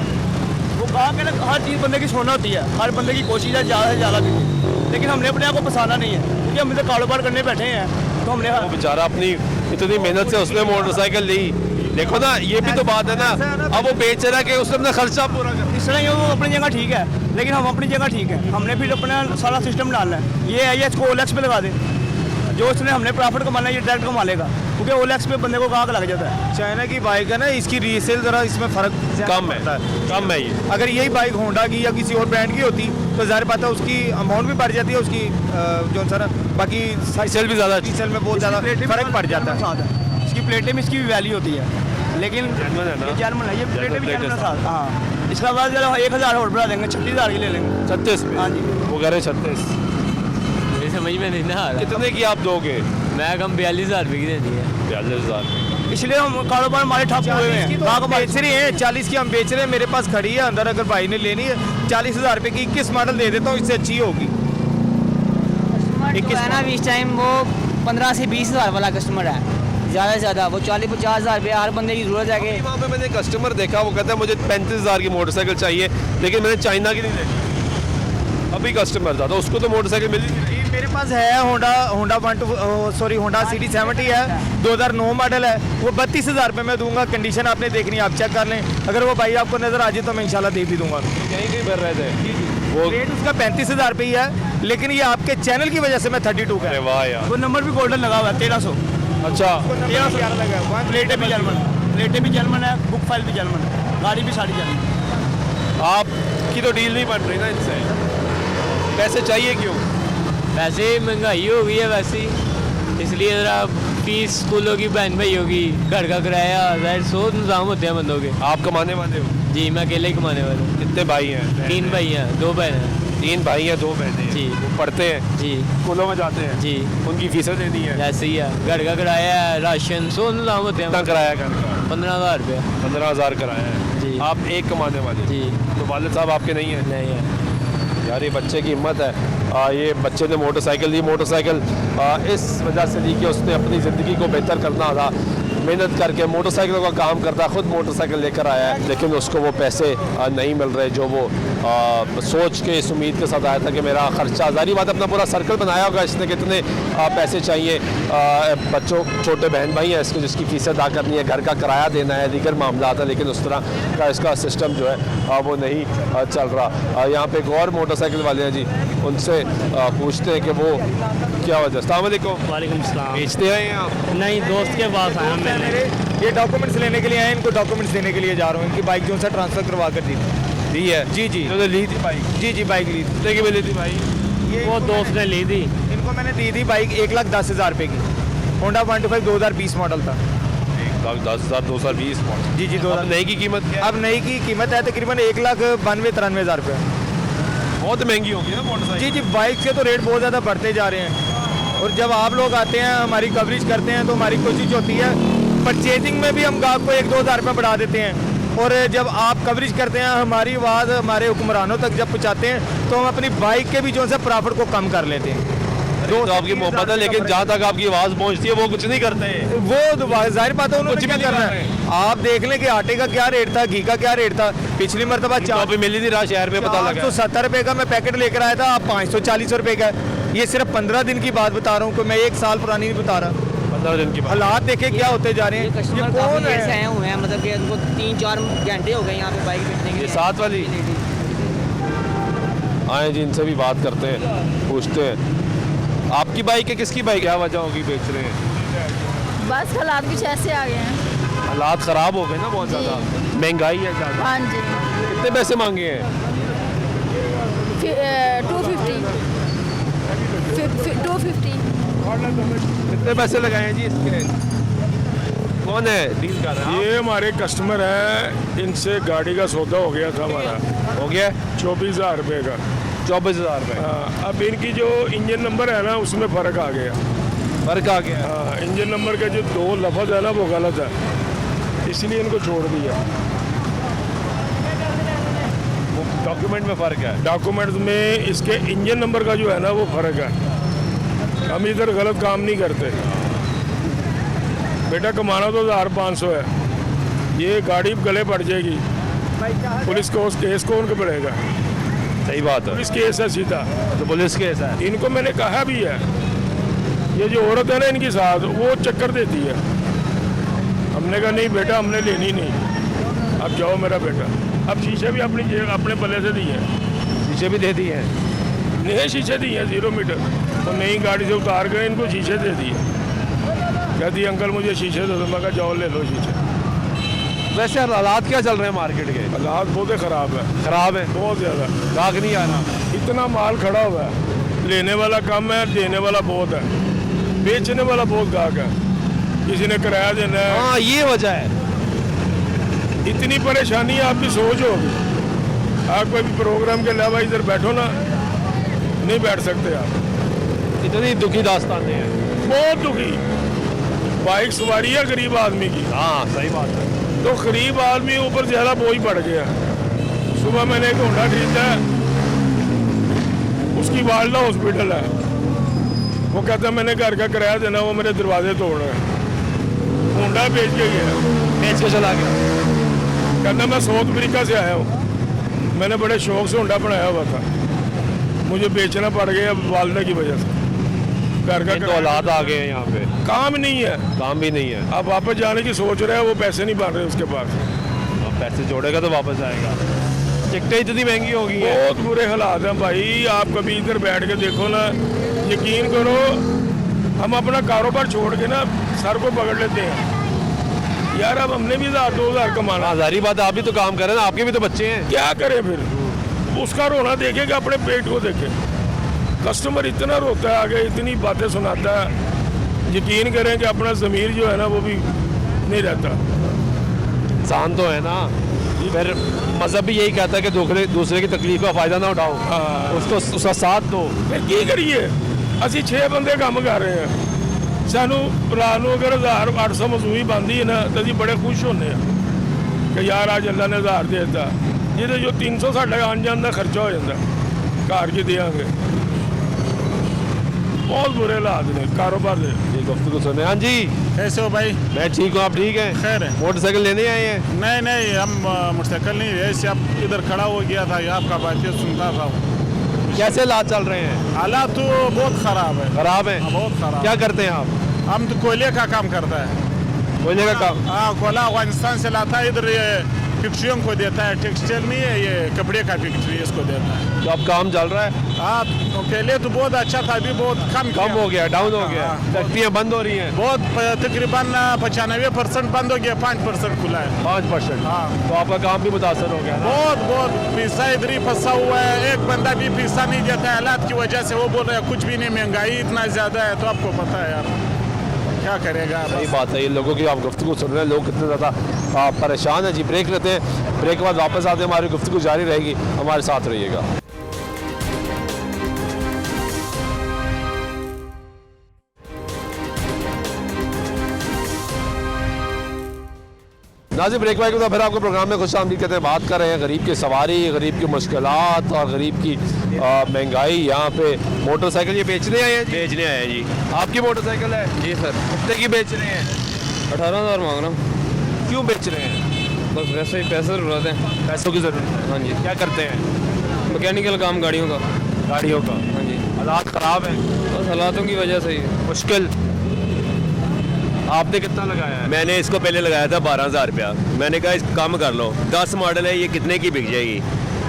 वो कहा कि ना हर चीज़ बंदे की सोना होती है, हर बंदे की कोशिश है ज़्यादा से ज़्यादा बिके, लेकिन हमने अपने आप को फंसाना नहीं है क्योंकि हम इधर कारोबार करने बैठे हैं। तो हमने वो बेचारा अपनी इतनी मेहनत से उसने मोटरसाइकिल ली, देखो ना, ये भी तो बात है ना। अब वो बेच रहा है कि उसने अपना खर्चा पूरा कर। इस तरह वो अपनी जगह ठीक है, लेकिन हम अपनी जगह ठीक है। हमने फिर अपना सारा सिस्टम डालना है। ये है, ये इसको OLX पे लगा दे, जो उसने हमने प्रॉफिट कमाना है ये डायरेक्ट कमा लेगा, क्योंकि OLX पे बंदे को गाहक लग जाता है। चाइना की बाइक है ना, इसकी रीसेल जरा इसमें फर्क कम है, कम है ये। अगर यही बाइक होंडा की या किसी और ब्रांड की होती तो ज़ाहिर बात है उसकी अमाउंट भी बढ़ जाती है, उसकी जो सर बाकी सेल भी ज़्यादा रीसेल में बहुत ज़्यादा फर्क पड़ जाता है। इसकी प्लेटें में इसकी भी वैल्यू होती है, लेकिन जर्मन है ना? ये जर्मन है, ये प्लेटें भी प्लेटें जर्मन के साथ। हाँ, इसका बाद 1,000 और बढ़ा देंगे, 36,000 की ले लेंगे। 36 में? हाँ जी। वो कह रहे 36। ये समझ में नहीं ना आ रहा। कितने की आप दोगे? मैं कम 42,000 रुपये की देनी है। 42,000। इसलिए हम कारोबार हमारे ठप हुए हुए हैं। तो बेच रहे हैं, 40 की हम बेच रहे हैं, मेरे पास खड़ी है अंदर, अगर भाई ने लेनी है 40,000 रुपये की 21 मॉडल दे देता हूँ, इससे अच्छी होगी। जो है ना इस टाइम वो 15 से 20,000 वाला कस्टमर है, ज़्यादा से ज़्यादा वो 40-50,000 रुपये हर बंदे की ज़रूरत है। कि वहाँ पे मैंने कस्टमर देखा, वो कहता है मुझे 35,000 की मोटरसाइकिल चाहिए, लेकिन मैंने चाइना की नहीं देखी। अभी कस्टमर था तो उसको तो मोटरसाइकिल मिली नहीं। मेरे पास है होंडा सिटी 70 है, 2009 मॉडल है, वो 32,000 रुपये में दूंगा। कंडीशन आपने देखनी है, आप चेक कर लें, अगर वो भाई आपको नजर आ जाए तो मैं इंशाल्लाह दे भी दूंगा। कहीं कहीं भर रहे थे वो रेट उसका 35,000 रुपये ही है, लेकिन ये आपके चैनल की वजह से मैं 32 का अरे है। वाह यार। वो नंबर भी गोल्डन लगा हुआ है, 1300। अच्छा, 1300 लगा हुआ है। प्लेटें भी जर्मन है, बुक फाइल भी जर्मन है, गाड़ी भी सारी जर्मन। आपकी तो डील नहीं बन रही ना इनसे, पैसे चाहिए क्यों? वैसे महंगाई हो गई है वैसे ही, इसलिए ज़रा फीस स्कूलों की बहन भाई होगी, घर का किराया, ज़ाहिर 100 इंतजाम होते हैं बंदों के। आप कमाने वाले हो? जी मैं अकेले ही कमाने वाला हूँ। कितने भाई हैं? 3 भाई हैं, 2 बहन हैं। 3 भाई हैं 2 बहनें हैं। जी। वो पढ़ते हैं, जी स्कूलों में जाते हैं, जी उनकी फीसें देनी है। ऐसे ही है, घर का किराया है, राशन सो नाम होते कितना हैं, किराया घर का? 15,000 रुपये। 15,000 किराया है। जी। आप एक कमाने वाले? जी तो वालिद साहब आपके नहीं है? नहीं है। यार ये बच्चे की हिम्मत है। ये बच्चे ने मोटरसाइकिल ली, मोटरसाइकिल इस वजह से ली कि उसने अपनी ज़िंदगी को बेहतर करना था, मेहनत करके मोटरसाइकिलों का काम करता है, ख़ुद मोटरसाइकिल लेकर आया है, लेकिन उसको वो पैसे नहीं मिल रहे जो वो सोच के इस उम्मीद के साथ आया था कि मेरा ख़र्चा, ज़ाहिर बात अपना पूरा सर्कल बनाया होगा इसने, कितने पैसे चाहिए, बच्चों छोटे बहन भाई हैं इसके जिसकी फ़ीसें अदा करनी है, घर का किराया देना है, दीगर मामला है, लेकिन उस तरह का इसका सिस्टम जो है वो नहीं चल रहा। यहाँ पे एक और मोटरसाइकिल वाले हैं जी, उनसे पूछते हैं कि वो क्या वजह। अस्सलाम वालेकुम। वालेकुम सलाम। बेचते हैं आप? नहीं, दोस्त के पास आया मैं। मेरे ये डॉक्यूमेंट्स लेने के लिए आए, इनको डॉक्यूमेंट्स देने के लिए जा रहा हूँ। इनकी बाइक जो सा ट्रांसफ़र करवा कर दी थी। दी है? जी जी तो ली थी बाइक? जी जी बाइक ली थी। कितने की मिली थी भाई? ये वो दोस्त ने ली थी। इनको मैंने दी थी बाइक 1,10,000 रुपये की, होंडा 125 2020 मॉडल था। 1,10,000 2020 मॉडल। जी जी अब 2000। नई की कीमत क्या है? अब नई की कीमत है तकरीबन 1,92,93,000 रुपये। बहुत महंगी होगी ना मोटरसाइकिल? जी जी बाइक के तो रेट बहुत ज़्यादा बढ़ते जा रहे हैं, और जब आप लोग आते हैं हमारी कवरेज करते हैं तो हमारी कोशिश होती है परचेजिंग में भी हम गाहक को 1-2 हज़ार रुपये बढ़ा देते हैं, और जब आप कवरेज करते हैं हमारी आवाज़ हमारे हुक्मरानों तक जब पहुँचाते हैं तो हम अपनी बाइक के भी जो है प्रॉफिट को कम कर लेते हैं। तो आपकी मोहब्बत है, लेकिन जहाँ तक आपकी आवाज़ पहुँचती है वो कुछ नहीं करते हैं। वो जाहिर बात है उन्होंने कुछ क्या भी नहीं करना कर है। आप देख लें कि आटे का क्या रेट था, घी का क्या रेट था। पिछली मरतबा तो अभी मिली थी रात शहर में, पता लगा 470 रुपये का मैं पैकेट लेकर आया था, आप 540 रुपये का। ये सिर्फ 15 दिन की बात बता रहा हूँ, मैं 1 साल पुरानी नहीं बता रहा। 15 दिन की बात। हालात देखे क्या होते जा रहे हैं। ये कस्टमर कौन काफ़ी ऐसे है? आए हुए हैं, मतलब कि उनको 3-4 घंटे हो गए यहाँ पे बाइक बेचने के ये लिए। साथ वाली आए जी, इनसे भी बात करते हैं, पूछते हैं आपकी बाइक है, किसकी बाइक, क्या वजह होगी बेच रहे हैं? बस हालात कुछ ऐसे आ गए हैं। हालात ख़राब हो गए ना बहुत जी। ज़्यादा, महंगाई है ज़्यादा। हाँ जी। कितने पैसे मांगे हैं? 250 250। कितने पैसे लगाए हैं जी इसके? कौन है डील कर रहा है? ये हमारे कस्टमर है, इनसे गाड़ी का सौदा हो गया था हमारा, हो गया 24,000 रुपये का। 24,000 रुपये। हाँ, अब इनकी जो इंजन नंबर है ना उसमें फ़र्क आ गया। फर्क आ गया। हाँ, इंजन नंबर का जो 2 लफ्ज़ है ना वो गलत है, इसलिए इनको छोड़ दिया। डॉक्यूमेंट में फ़र्क है? डॉक्यूमेंट्स में इसके इंजन नंबर का जो है ना वो फ़र्क है। हम इधर गलत काम नहीं करते। बेटा कमाना तो 1,500 है, ये गाड़ी गले पड़ जाएगी, पुलिस को केस कौन को पड़ेगा? सही बात है। पुलिस केस है सीधा। तो पुलिस केस है। इनको मैंने कहा भी है, ये जो औरत है ना इनके साथ वो चक्कर देती है। हमने कहा नहीं बेटा हमने लेनी नहीं, अब जाओ मेरा बेटा। अब शीशे भी अपने पल्ले से दिए हैं। शीशे भी दे दिए हैं? नए शीशे दिए हैं 0 मीटर, तो नई गाड़ी से उतार कर इनको शीशे दे दिए। कहती अंकल मुझे शीशे दे दो, मैं कहा जाओ ले लो शीशे। वैसे हालात क्या चल रहे हैं मार्केट के? हालात बहुत ख़राब है, ख़राब है, बहुत ज़्यादा। गाहक नहीं आ रहा। इतना माल खड़ा हुआ है, लेने वाला कम है, देने वाला बहुत है, बेचने वाला बहुत गाहक है। किसी ने किराया देना है। हाँ ये वजह है। इतनी परेशानी आपकी सोच होगी। आप कोई भी प्रोग्राम के अलावा इधर बैठो ना, नहीं बैठ सकते आप। इतनी दुखी दास्तानें हैं। बहुत दुखी। बाइक सवारी है गरीब आदमी की। हाँ सही बात है। तो गरीब आदमी ऊपर ज़्यादा बोझ पड़ गया। सुबह मैंने एक होंडा खरीदा है, उसकी वालदा हॉस्पिटल है, वो कहता है मैंने घर का किराया देना, वो मेरे दरवाजे तोड़ रहे हैं। होंडा बेच के गया, बेच के चला गया। कहता मैं साउथ अफ्रीका से आया हूँ, मैंने बड़े शौक से होंडा बनाया हुआ था, मुझे बेचना पड़ गया वालदा की वजह से। घर का तो हालात आ गए हैं यहाँ पे, काम नहीं है, काम भी नहीं है। अब वापस जाने की सोच रहे हैं, वो पैसे नहीं बन रहे उसके पास। अब पैसे जोड़ेगा तो वापस आएगा। टिकटें इतनी महंगी हो गई हैं। बहुत बुरे हालात हैं भाई। आप कभी इधर बैठ के देखो ना, यकीन करो हम अपना कारोबार छोड़ के ना सर को पकड़ लेते हैं। यार अब हमने भी 1,000-2,000 कमाना। जारी बात है, आप भी तो काम करें ना, आपके भी तो बच्चे हैं। क्या करें फिर? उसका रोना देखे कि अपने पेट को देखे। कस्टमर इतना रोता है आगे, इतनी बातें सुनाता है, यकीन करें कि अपना ज़मीर जो है ना वो भी नहीं रहता। इंसान तो है ना, फिर मजहब भी यही कहता है कि दूसरे की तकलीफ का फायदा ना उठाओ, उसका साथ दो। ਫਿਰ ਕੀ ਕਰੀਏ ਅਸੀਂ 6 ਬੰਦੇ ਕੰਮ ਕਰ ਰਹੇ ਹਾਂ, ਸਾਨੂੰ ਰਾਤ ਨੂੰ ਅਗਰ 1800 ਮਜ਼ਦੂਰੀ ਬਣਦੀ ਹੈ ਨਾ ਤਾਂ ਅਸੀਂ ਬੜੇ ਖੁਸ਼ ਹੁੰਦੇ ਹਾਂ ਕਿ ਯਾਰ ਅੱਜ ਅੱਲਾ ਨੇ 1000 ਦੇ ਦਿੱਤਾ, ਜਿਹਦੇ ਜੋ 300 ਸਾਡਾ ਆਉਣ ਜਾਣ ਦਾ ਖਰਚਾ ਹੋ ਜਾਂਦਾ, ਘਰ 'ਚ ਦੇਵਾਂਗੇ। बहुत बुरे हालात ने कारोबार दे। ये गुफ्तगू सुने। हाँ जी, कैसे हो भाई? मैं ठीक हूँ, आप ठीक हैं? खैर है। मोटरसाइकिल लेने आए हैं? नहीं हम मोटरसाइकिल नहीं, ऐसे अब इधर खड़ा हो गया था, ये आपका बातें सुनता था। कैसे हालात चल रहे हैं? हालात तो बहुत ख़राब है। खराब है? बहुत ख़राब। क्या करते हैं आप? हम तो कोयले का काम करता है। कोयले का काम? हाँ, कोयला अफगानिस्तान से लाता है, इधर ये फैक्ट्रियों को देता है, टेक्सटाइल नहीं है, ये कपड़े का फैक्ट्री इसको देता है। तो अब काम चल रहा है? हाँ, पहले तो बहुत अच्छा था, अभी बहुत कम हो गया, डाउन हो गया, हाँ, फैक्ट्रियाँ बंद हो रही हैं। बहुत तकरीबन 95% बंद हो गया, 5% खुला है। 5%? हाँ। तो आपका काम भी मुतासर हो गया ना? बहुत पैसा इधर ही फंसा हुआ है, एक बंदा भी पैसा नहीं देता है, हालात की वजह से। वो बोल रहे हैं कुछ भी नहीं, महंगाई इतना ज़्यादा है, तो आपको पता है यार क्या करेगा। सही बात है, ये लोगों की आप गुफ्तगू सुन रहे हैं, लोग कितने ज़्यादा परेशान हैं। जी ब्रेक लेते हैं, ब्रेक के बाद वापस आते हैं, हमारी गुफ्तगू जारी रहेगी, हमारे साथ रहिएगा। नाज़िर ब्रेक वाइक तो फिर आपको प्रोग्राम में खुश आमदीद कहते हैं। बात कर रहे हैं गरीब की सवारी, गरीब की मुश्किलात और गरीब की महंगाई। यहाँ पे मोटरसाइकिल ये बेचने आए हैं? बेचने आए हैं जी। आपकी मोटरसाइकिल है? जी सर। कितने की बेच रहे हैं? 18,000 मांग रहा हूँ। क्यों बेच रहे हैं? बस वैसे ही पैसे ज़रूरत है। पैसों की ज़रूरत है? हाँ जी। क्या करते हैं? मैकेनिकल काम गाड़ियों का। गाड़ियों का? हाँ जी। हालात ख़राब हैं? बस हालातों की वजह से ही मुश्किल। आपने कितना लगाया है? मैंने इसको पहले लगाया था 12,000 रुपया। मैंने कहा इस काम कर लो, 10 मॉडल है, ये कितने की बिक जाएगी?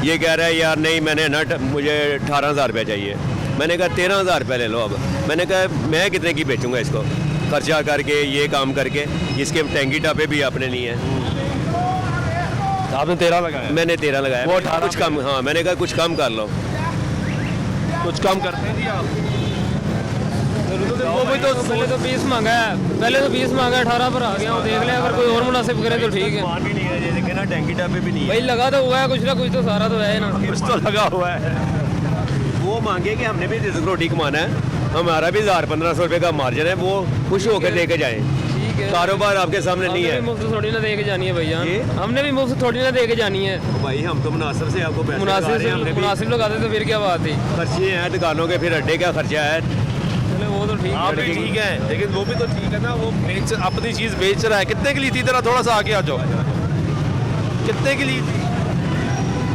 ये कह रहा है यार नहीं, मैंने नट मुझे 18,000 रुपया चाहिए। मैंने कहा 13,000 रुपया ले लो। अब मैंने कहा मैं कितने की बेचूंगा इसको, खर्चा करके ये काम करके, इसके टैंकी टापे भी आपने नहीं है। आपने 13 लगाया? मैंने 13 लगाया। वो 18 कुछ कम, हाँ मैंने कहा कुछ कम कर लो। कुछ कम करते थे आप? वो भी तो पहले तो 20 मांगा है, पहले तो 20 मांगा, 18 पर आ गया। देख ले, अगर कोई और मुनासिब करे तो ठीक है। भी नहीं है, जैसे ना टैंकी टापे भी नहीं भाई लगा तो हुआ है कुछ ना कुछ, तो सारा तो है ना, कुछ तो लगा हुआ है। वो मांगे कि हमने भी रिज़्क रोटी कमाना है, हमारा भी 1,000-1,500 रुपये का मार्जिन है, वो खुश होकर लेके जाए। कारोबार आपके सामने नहीं है। मुफ्त थोड़ी ना दे के जानी है भैया, हमने भी मुफ्त थोड़ी ना दे के जानी है। भाई हम तो मुनासिब से आपको पैसे मुनासिब लगाते तो फिर क्या बात थी। खर्चे हैं दुकानों के, फिर अड्डे का खर्चा है। चले वो तो ठीक आप भी ठीक है, लेकिन वो भी तो ठीक है ना, वो बेच अपनी चीज़ बेच रहा है। कितने की ली थी? थोड़ा सा आगे आ जाओ। कितने की ली थी?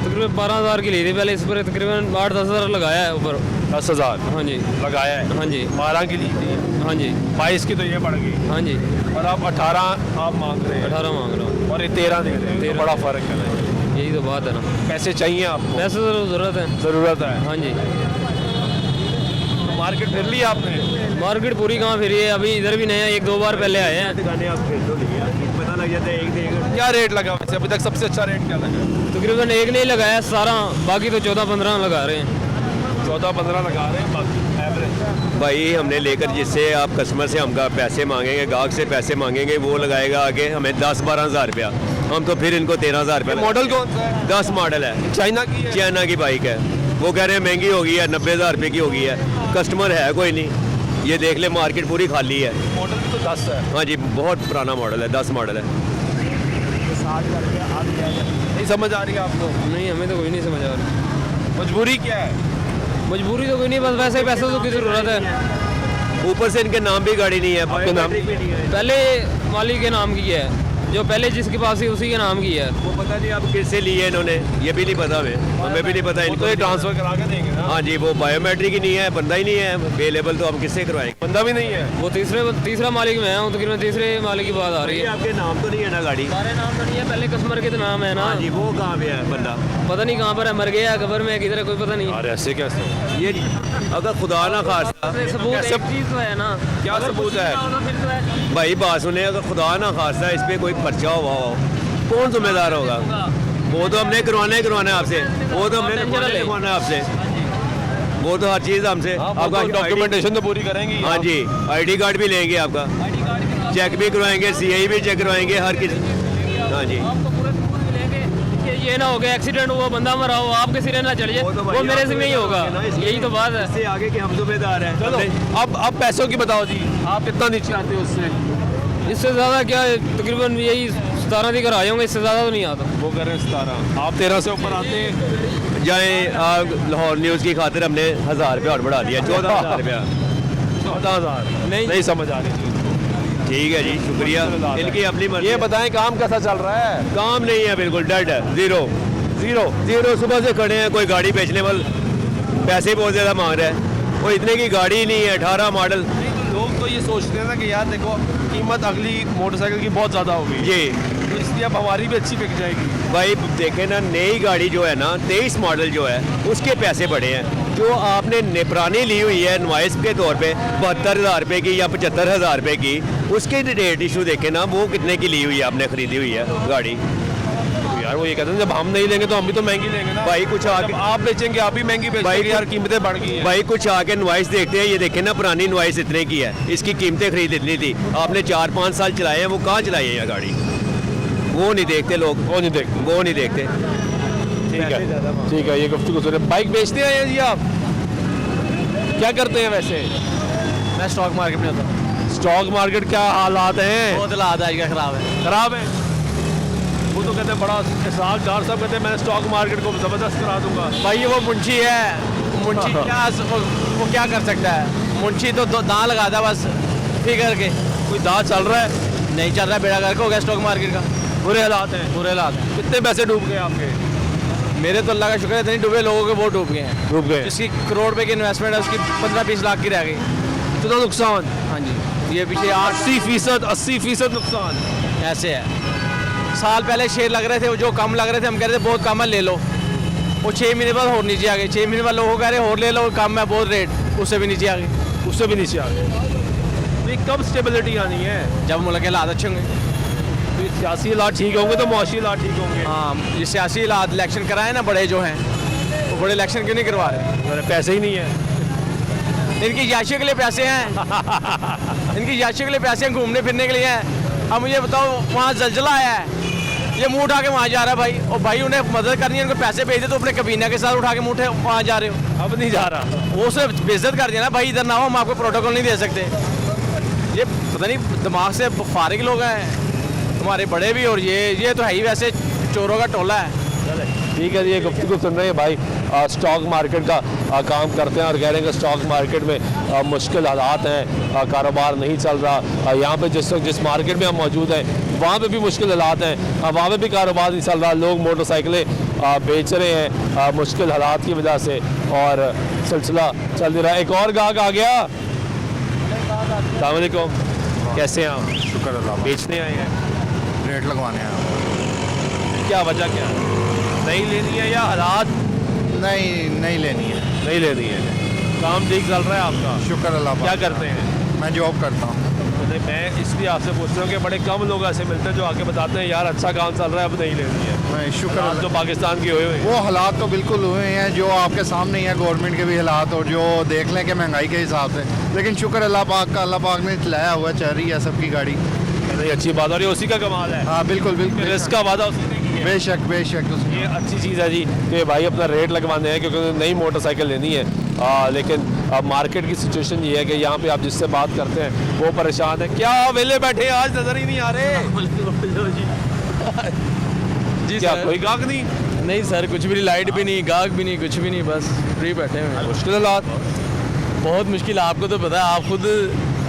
तकरीबन 12,000 की ली थी पहले, इस पर तकरीबन 8-10 हज़ार लगाया है ऊपर। 10,000? हाँ जी लगाया है? हाँ जी। 12 की ली थी? हाँ जी। 22 की तो ये बढ़ गई। हाँ जी। और आप 18 आप मांग रहे हैं? 18 मांग रहा हूँ और ये 13 दे रहे हैं, तो बड़ा फ़र्क है। यही तो बात है ना। पैसे चाहिए आपको? पैसे तो ज़रूरत है। ज़रूरत है? हाँ जी। मार्केट फिर ली आपने? मार्केट पूरी कहाँ फिरी है, अभी इधर भी नया 1-2 बार पहले आए हैं। दुकानें आप फिर तो नहीं है, पता लग जाता है। एक क्या रेट लगा वैसे अभी तक? सबसे अच्छा रेट क्या लगा? तकरीबन एक नहीं लगाया 17, बाकी तो 14-15 लगा रहे हैं। 14-15 लगा रहे हैं बाकी एवरेज। भाई हमने लेकर, जिससे आप कस्टमर से हमका पैसे मांगेंगे, गाहक से पैसे मांगेंगे, वो लगाएगा आगे हमें 10-12 हज़ार रुपया। हम तो फिर इनको 13,000 रुपया। मॉडल कौन सा है? 10 मॉडल है, चाइना की है? चाइना की बाइक है। वो कह रहे हैं महंगी हो गई है, 90,000 रुपये की हो गई है। कस्टमर है कोई नहीं, ये देख ले मार्केट पूरी खाली है। मॉडल भी तो 10 है? हाँ जी, बहुत पुराना मॉडल है, 10 मॉडल है। नहीं समझ आ रही है आपको? नहीं, हमें तो कोई नहीं समझ आ रहा। मजबूरी क्या है? मजबूरी तो कोई नहीं, बस वैसे पैसों तो की ज़रूरत है। ऊपर से इनके नाम भी गाड़ी नहीं है। आपके नाम? पहले मालिक के नाम की है, जो पहले जिसके पास ही उसी के नाम की है। वो पता नहीं अब किससे ली है इन्होंने, ये भी नहीं पता हमें भी नहीं पता इनको। तो ये ट्रांसफर करा के देंगे ना? हाँ जी, वो बायोमेट्रिक ही नहीं है, बंदा ही नहीं है अवेलेबल, तो हम किससे करवाएंगे? बंदा भी नहीं है? वो तीसरा मालिक मैं हूँ, तकरीबन तीसरे मालिक की बात आ रही है। आपके नाम तो नहीं है ना गाड़ी? सारे नाम तो नहीं है, पहले कस्टमर के तो नाम है ना। हाँ जी, वो कहाँ पे है बंदा? पता नहीं कहाँ पर है, मर गया कबर में, किधर है कोई पता नहीं। अरे ऐसे कैसे? ये अगर खुदा ना खास्ता, सबूत एक चीज़ तो है ना। क्या सबूत है? फिर तो है। भाई बात सुने, अगर खुदा ना खास्ता इस पे कोई पर्चा हुआ हो, कौन जिम्मेदार होगा? वो तो हमने करवाना है आपसे, वो तो हमने करवाना है आपसे, वो तो हर चीज़ हमसे। आपका डॉक्यूमेंटेशन तो पूरी करेंगी? हाँ जी, आईडी कार्ड भी लेंगे आपका, चेक भी करवाएंगे, सीआई भी चेक करवाएंगे, हर किसी। हाँ जी, ये ना हो गया एक्सीडेंट हुआ, बंदा मरा हो, आपके सिरे ना चढ़ जाए, वो मेरे से नहीं होगा। यही तो बात है। इससे आगे कि हम जिम्मेदार हैं। चलो अब पैसों की बताओ जी, आप कितना नीचे आते हो उससे? इससे ज़्यादा क्या तकरीबन यही 17 तक आ जाऊँगा, इससे ज़्यादा तो नहीं आता। वो कर रहे हैं 17, आप 13 से ऊपर आते हैं। जाए लाहौर न्यूज़ की खातिर हमने 1000 रुपया और बढ़ा दिया, 14,000 रुपया। 14,000 नहीं समझ आ रही। ठीक है जी, शुक्रिया। इनकी अपनी मर्जी। ये बताएं काम कैसा चल रहा है? काम नहीं है, बिल्कुल डेड है, जीरो। सुबह से खड़े हैं, कोई गाड़ी बेचने वाले पैसे बहुत ज़्यादा मांग रहा है, कोई इतने की गाड़ी नहीं है, 18 मॉडल। लोग तो ये सोचते हैं ना कि यार देखो कीमत अगली मोटरसाइकिल की बहुत ज़्यादा होगी जी, तो इसलिए अब हमारी भी अच्छी बिक जाएगी। भाई देखे ना, नई गाड़ी जो है ना 23 मॉडल जो है उसके पैसे बढ़े हैं। जो आपने पुरानी ली हुई है नॉइस के तौर पे 72,000 रुपये की या 75,000 रुपये की, उसके रेट इशू देखे ना, वो कितने की ली हुई है आपने खरीदी हुई है गाड़ी। तो यार वो ये कहते हैं जब हम नहीं लेंगे तो हम भी तो महंगी लेंगे ना। भाई कुछ आगे आप बेचेंगे आप भी महंगी बेचेंगे यार, कीमतें बढ़ गई हैं। भाई कुछ आके नॉइस देखते हैं, ये देखे ना पुरानी नॉइस इतने की है, इसकी कीमतें खरीद इतनी थी, आपने 4-5 साल चलाए हैं, वो कहाँ चलाई है यह गाड़ी? वो नहीं देखते लोग, वो नहीं देखते। ठीक है, ये गुफ्तगू सुने। बाइक बेचते हैं जी आप? क्या करते हैं वैसे? मैं स्टॉक मार्केट में होता हूँ। स्टॉक मार्केट क्या हालात हैं? बहुत हालात आज का ख़राब है। वो तो कहते हैं बड़ा इसहाक डार साहब कहते हैं मैं स्टॉक मार्केट को ज़बरदस्त करा दूंगा। भाई वो मुंशी है, मुंशी क्या वो क्या कर सकता है? मुंशी तो दांव लगाता बस फिगर के। कोई दांव चल रहा है? नहीं चल रहा, बेड़ा गर्क हो गया स्टॉक मार्केट का। बुरे हालात हैं। बुरे हालात हैं। कितने पैसे डूब गए आपके? मेरे तो अल्लाह का शुक्र है इतने डूबे लोगों के बहुत डूब गए हैं। डूब गए। जिसकी करोड़ रुपए की इन्वेस्टमेंट है उसकी 15-20 लाख की रह गई। इतना नुकसान? हाँ जी, ये पीछे 80% नुकसान ऐसे है। साल पहले शेयर लग रहे थे, जो कम लग रहे थे हम कह रहे थे बहुत कम है ले लो, वो 6 महीने बाद और नीचे आ गए। 6 महीने बाद लोग कह रहे और ले लो, कम है बहुत रेट, उससे भी नीचे आ गए। उससे भी नीचे आ गए। तो कब स्टेबिलिटी आनी है? जब मुल्क के हालात अच्छे होंगे। तो सियासी हालात ठीक होंगे तो मुआशी हालात ठीक होंगे। हाँ, ये सियासी हालात इलेक्शन कराए ना बड़े जो हैं, वो बड़े इलेक्शन क्यों नहीं करवा रहे? पैसे ही नहीं है। इनकी याशियों के लिए पैसे हैं। इनकी याशियों के लिए पैसे हैं, घूमने फिरने के लिए हैं। अब मुझे बताओ, वहाँ जलजला आया है, ये मुँह उठा के वहाँ जा रहा है भाई, और भाई उन्हें मदद करनी है, उनको पैसे भेज दे तो अपने कबीना के साथ उठा के मुँह वहाँ जा रहे हो। अब नहीं जा रहा, वो उसे बेइज्जत कर दिया ना भाई, इधर ना हो, हम आपको प्रोटोकॉल नहीं दे सकते। ये पता नहीं दिमाग से फारिग लोग हैं हमारे बड़े भी, और ये तो है ही वैसे चोरों का टोला है। ठीक है जी, ये गुफ्तगू सुन रहे हैं भाई स्टॉक मार्केट का काम करते हैं और कह रहे हैं कि स्टॉक मार्केट में मुश्किल हालात हैं, कारोबार नहीं चल रहा। यहाँ पे जिस मार्केट में हम मौजूद हैं वहाँ पे भी मुश्किल हालात हैं, वहाँ पे भी कारोबार नहीं चल रहा। लोग मोटरसाइकिलें बेच रहे हैं मुश्किल हालात की वजह से, और सिलसिला चल नहीं रहा। एक और गाहक आ गया। अस्सलाम वालेकुम, कैसे हैं आप? शुक्र अल्लाह। बेचने आए हैं? रेट लगवाने हैं। क्या वजह क्या है? नहीं लेनी है या हालात? नहीं लेनी है। नहीं लेनी है। काम ठीक चल रहा है आपका? शुक्र अल्लाह। क्या करते हैं? मैं जॉब करता हूँ। मैं इसलिए आपसे पूछ रहा हूँ कि बड़े कम लोग ऐसे मिलते हैं जो आके बताते हैं यार अच्छा काम चल रहा है, अब नहीं लेनी है। नहीं, शुक्र हालात जो पाकिस्तान के हुए हैं वो हालात तो बिल्कुल हुए हैं जो आपके सामने ही है, गवर्नमेंट के भी हालात, और जो देख लें कि महंगाई के हिसाब से। लेकिन शुक्र अल्लाह पाक का, अल्लाह पाक ने चलाया हुआ, चल रही है सबकी गाड़ी। नहीं, अच्छी बात और ये उसी का कमाल है। हाँ बिल्कुल बिल्कुल, इसका वादा उसने किया है। बेशक ये अच्छी चीज़ है जी कि भाई अपना रेट लगवाने हैं, क्योंकि नई मोटरसाइकिल लेनी है। लेकिन अब मार्केट की सिचुएशन ये है कि यहाँ पे आप जिससे बात करते हैं वो परेशान है। क्या वेले बैठे आज नजर ही नहीं आ रहे? जी क्या सर। कोई गाहक नहीं? नहीं सर, कुछ भी नहीं, लाइट भी नहीं, गाहक भी नहीं, कुछ भी नहीं, बस फ्री बैठे हुए हैं। मुश्किल हालात, बहुत मुश्किल, आपको तो पता है, आप खुद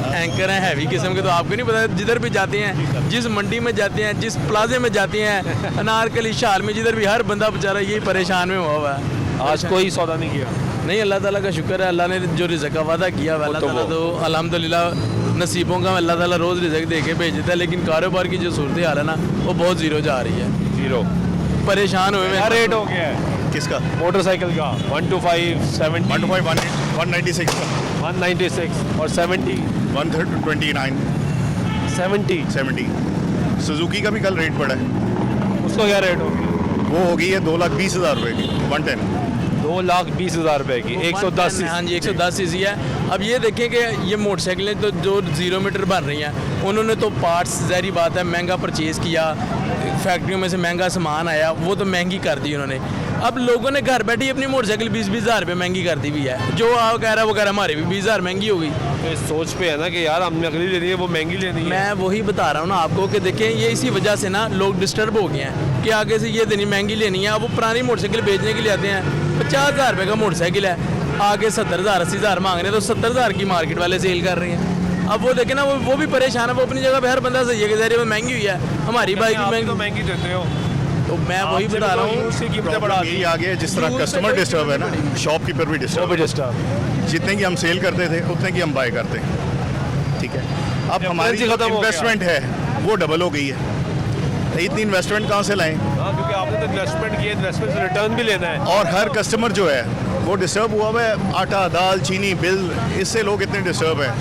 एंकर हैं हैवी किस्म के, तो आपको नहीं पता जिधर भी जाते हैं, जिस मंडी में जाते हैं, जिस प्लाजे में जाते हैं, अनारकली शाल में, जिधर भी हर बंदा बेचारा यही परेशान में हुआ हुआ है। आज कोई सौदा नहीं किया? नहीं, अल्लाह ताला का शुक्र है, अल्लाह ने जो रिज़्क़ का वादा किया है अल्लाह ताला तो अल्हम्दुलिल्लाह नसीबों का अल्लाह ताला रोज़ रिज़्क़ दे के भेज देता है। लेकिन कारोबार की जो सूरत हाल है ना, वो बहुत ज़ीरो जा रही है। जीरो परेशान हुए क्या रेट हो गया है किसका? मोटरसाइकिल का? 125, 70, 196 196 और 70, 129 70 सुजुकी का भी कल रेट बढ़ा है। उसको क्या रेट हो गया? वो हो गई है 2,20,000 रुपये की, 110। 2,20,000 रुपए की, 110। हाँ जी, 110 सीसी है। अब ये देखें कि ये मोटरसाइकिलें तो जो 0 मीटर बन रही हैं, उन्होंने तो पार्ट्स ज़ाहिर बात है महंगा परचेज़ किया, फैक्ट्रियों में से महंगा सामान आया वो तो महंगी कर दी उन्होंने। अब लोगों ने घर बैठे अपनी मोटरसाइकिल 20-20 हज़ार रुपये महंगी कर दी भी है। जो आप कह रहा है वो कह रहा है हमारे भी 20 हज़ार महंगी हो गई। तो इस सोच पे है ना कि यार हमने अगली लेनी है वो महंगी लेनी है। मैं वही बता रहा हूँ ना आपको कि देखें ये इसी वजह से ना लोग डिस्टर्ब हो गए हैं कि आगे से ये देनी महंगी लेनी है। अब वो पुरानी मोटरसाइकिल बेचने के लिए आते हैं, 50 हज़ार रुपये का मोटरसाइकिल है, आगे 70 हज़ार 80 हज़ार मांग रहे हैं, तो 70 हज़ार की मार्केट वाले सेल कर रहे हैं। अब वो देखे ना वो भी परेशान है, वो अपनी जगह पे हर बंदा सही है कि ज़रिए महंगी हुई है, हमारी बाइक भी महंगी। महंगी देते हो तो मैं वही बता रहा हूँ उसकी कीमतें बढ़ा दी। यही आ गया जिस तरह कस्टमर डिस्टर्ब है ना, शॉपकीपर भी डिस्टर्ब। जितने की हम सेल करते थे उतने की हम बाय करते हैं, ठीक है। अब हमारी खत्म हो गया। इन्वेस्टमेंट है वो डबल हो गई है। इतनी इन्वेस्टमेंट कहाँ से लाएं? क्योंकि आपने तो इन्वेस्टमेंट की, इन्वेस्टमेंट से रिटर्न भी लेना है। और हर कस्टमर जो है वो डिस्टर्ब हुआ हुआ है। आटा, दाल, चीनी, बिल, इससे लोग इतने डिस्टर्ब हैं।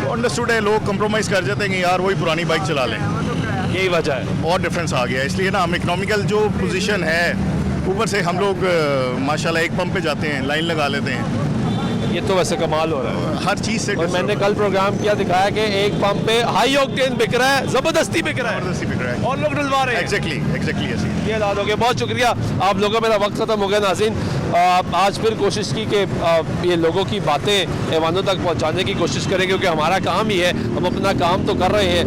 अंडरस्टूड है, लोग कंप्रोमाइज़ कर जाते हैं कि यार वही पुरानी बाइक चला लें। यही वजह है और डिफरेंस आ गया, इसलिए ना हम इकोनॉमिकल जो पोजीशन है, ऊपर से हम लोग माशाल्लाह एक पंप पे जाते हैं, लाइन लगा लेते हैं। ये तो वैसे कमाल हो रहा है हर चीज़ से। और मैंने कल प्रोग्राम किया, दिखाया कि एक पंप पे हाई ऑक्टेन बिक रहा है, जबरदस्ती बिक रहा है और लोग डलवा रहे हैं। एग्जैक्टली ऐसे ये हालात हो गए। बहुत शुक्रिया आप लोगों, मेरा वक्त खत्म हो गया नाज़रीन। आज फिर कोशिश की कि ये लोगों की बातें ऐवानों तक पहुंचाने की कोशिश करें, क्योंकि हमारा काम ही है, हम अपना काम तो कर रहे हैं।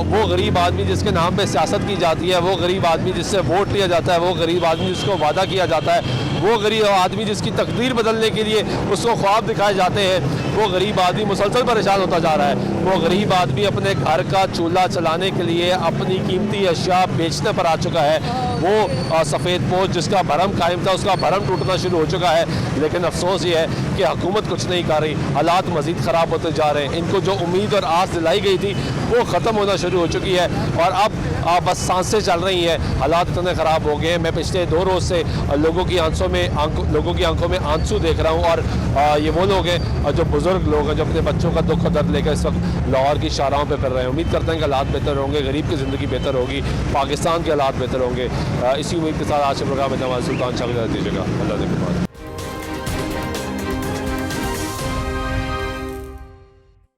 वो गरीब आदमी जिसके नाम पे सियासत की जाती है, वो गरीब आदमी जिससे वोट लिया जाता है, वो गरीब आदमी जिसको वादा किया जाता है, वो गरीब आदमी जिसकी तकदीर बदलने के लिए उसको ख्वाब दिखाए जाते हैं, वो गरीब आदमी मुसलसल परेशान होता जा रहा है। वो गरीब आदमी अपने घर का चूल्हा चलाने के लिए अपनी कीमती अशिया बेचने पर आ चुका है। वो सफ़ेद पोश जिसका भरम कायम था, उसका भरम टूटना शुरू हो चुका है। लेकिन अफसोस ये है कि हुकूमत कुछ नहीं कर रही, हालात मज़ीद ख़राब होते जा रहे हैं। इनको जो उम्मीद और आस दिलाई गई थी वो ख़त्म होना शुरू हो चुकी है और अब बस सांसें चल रही हैं। हालात इतने ख़राब हो गए हैं। मैं पिछले 2 रोज़ से लोगों की आंखों में आंसू देख रहा हूँ। और ये वो लोग हैं जो बुज़ुर्ग लोग हैं जो अपने बच्चों का दुख और दर्द लेकर इस वक्त लाहौर की शाहराहों पे फिर रहे हैं। उम्मीद करते हैं कि हालात बेहतर होंगे, गरीब की ज़िंदगी बेहतर होगी, पाकिस्तान के हालात बेहतर होंगे। इसी उम्मीद के साथ आज के प्रोग्राम में जमाल सुल्तान शाह दीजिएगा। अल्लाह